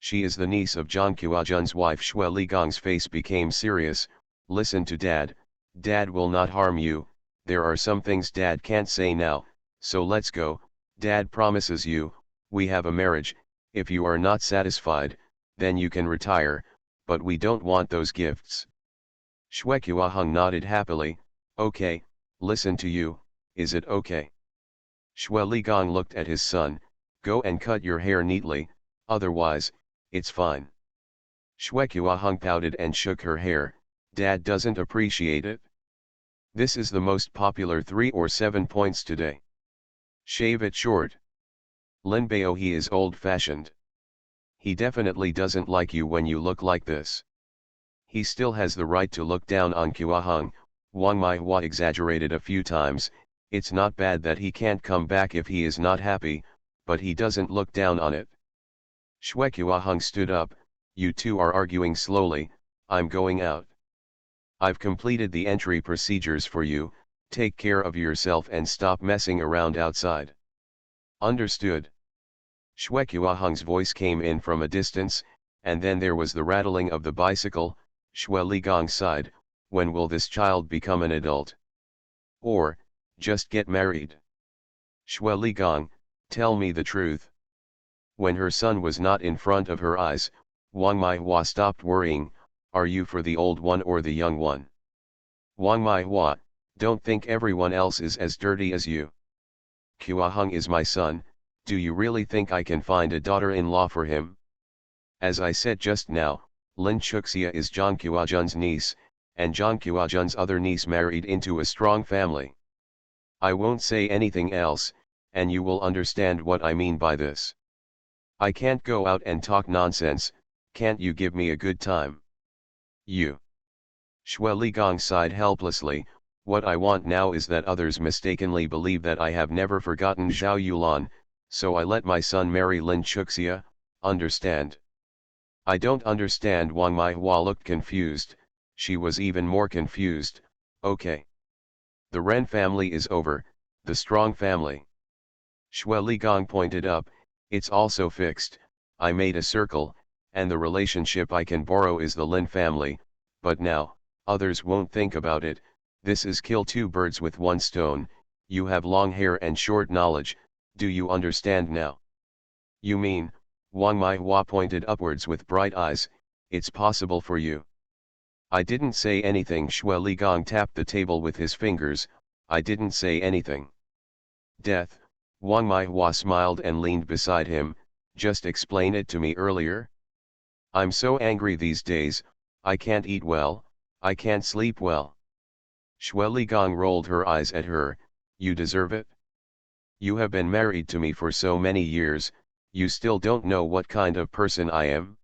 She is the niece of Zhang Qiajun's wife. Xue Ligang's face became serious. Listen to Dad, Dad will not harm you, there are some things Dad can't say now, so let's go. Dad promises you, we have a marriage, if you are not satisfied, then you can retire, but we don't want those gifts. Shwekua nodded happily, okay, listen to you, is it okay? Shwe Ligong looked at his son, go and cut your hair neatly, otherwise, it's fine. Shwekua pouted and shook her hair, Dad doesn't appreciate it. This is the most popular 3 or 7 points today. Shave it short. Lin Bao he is old-fashioned. He definitely doesn't like you when you look like this. He still has the right to look down on Kuahung. Wang Mai Hua exaggerated a few times, it's not bad that he can't come back if he is not happy, but he doesn't look down on it. Shwe Kuahung stood up, you two are arguing slowly, I'm going out. I've completed the entry procedures for you, take care of yourself and stop messing around outside. Understood. Shwe Kuahung's voice came in from a distance, and then there was the rattling of the bicycle. Shwe Ligong sighed, when will this child become an adult? Or, just get married? Shwe Ligong, tell me the truth. When her son was not in front of her eyes, Wang Mai Hua stopped worrying, are you for the old one or the young one? Wang Mai Hua, don't think everyone else is as dirty as you. Kuahung is my son, do you really think I can find a daughter-in-law for him? As I said just now, Lin Chuxia is Zhang Kuajun's niece, and Zhang Kuajun's other niece married into a strong family. I won't say anything else, and you will understand what I mean by this. I can't go out and talk nonsense, can't you give me a good time? You. Shwe Ligong sighed helplessly, what I want now is that others mistakenly believe that I have never forgotten Zhao Yulan, so I let my son marry Lin Chuxia, understand? I don't understand. Wang Mai Hua looked confused, she was even more confused, okay. The Ren family is over, the strong family. Shwe Ligong pointed up, it's also fixed, I made a circle, and the relationship I can borrow is the Lin family, but now, others won't think about it, this is kill 2 birds with 1 stone, you have long hair and short knowledge, do you understand now? You mean, Wang Mai Hua pointed upwards with bright eyes, it's possible for you. I didn't say anything. Shwe Ligong tapped the table with his fingers, I didn't say anything. Death, Wang Mai Hua smiled and leaned beside him, just explain it to me earlier. I'm so angry these days, I can't eat well, I can't sleep well. Shwe Ligong rolled her eyes at her, you deserve it. You have been married to me for so many years, you still don't know what kind of person I am?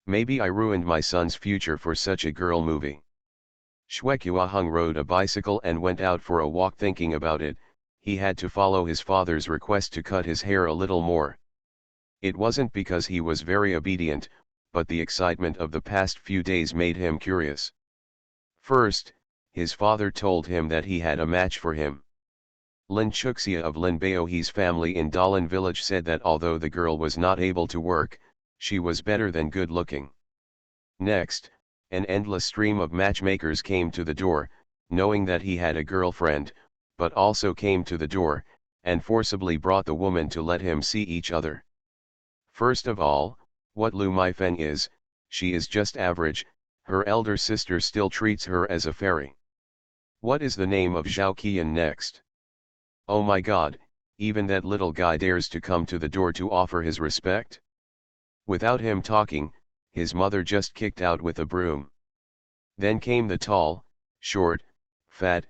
Maybe I ruined my son's future for such a girl movie. Shwe Kuahung rode a bicycle and went out for a walk thinking about it, he had to follow his father's request to cut his hair a little more. It wasn't because he was very obedient, but the excitement of the past few days made him curious. First, his father told him that he had a match for him. Lin Chuxia of Lin Baohe's family in Dalian village said that although the girl was not able to work, she was better than good looking. Next, an endless stream of matchmakers came to the door, knowing that he had a girlfriend, but also came to the door, and forcibly brought the woman to let him see each other. First of all, what Lu Maifeng is, she is just average, her elder sister still treats her as a fairy. What is the name of Zhao Qian next? Oh my god, even that little guy dares to come to the door to offer his respect? Without him talking, his mother just kicked out with a broom. Then came the tall, short, fat,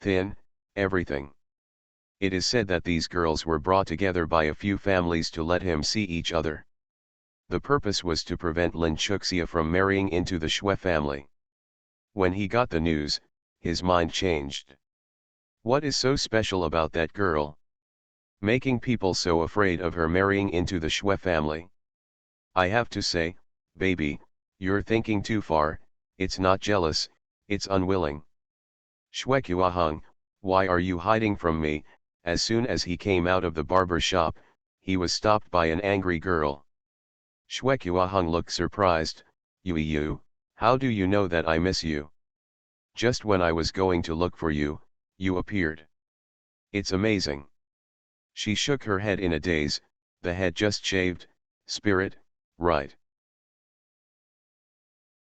thin, everything. It is said that these girls were brought together by a few families to let him see each other. The purpose was to prevent Lin Chuxia from marrying into the Shwe family. When he got the news, his mind changed. What is so special about that girl? Making people so afraid of her marrying into the Shwe family? I have to say, baby, you're thinking too far, it's not jealous, it's unwilling. Shwe Kuahung, why are you hiding from me? As soon as he came out of the barber shop, he was stopped by an angry girl. Shwe Kuahung looked surprised, you, how do you know that I miss you? Just when I was going to look for you, you appeared. It's amazing. She shook her head in a daze, the head just shaved, spirit, right.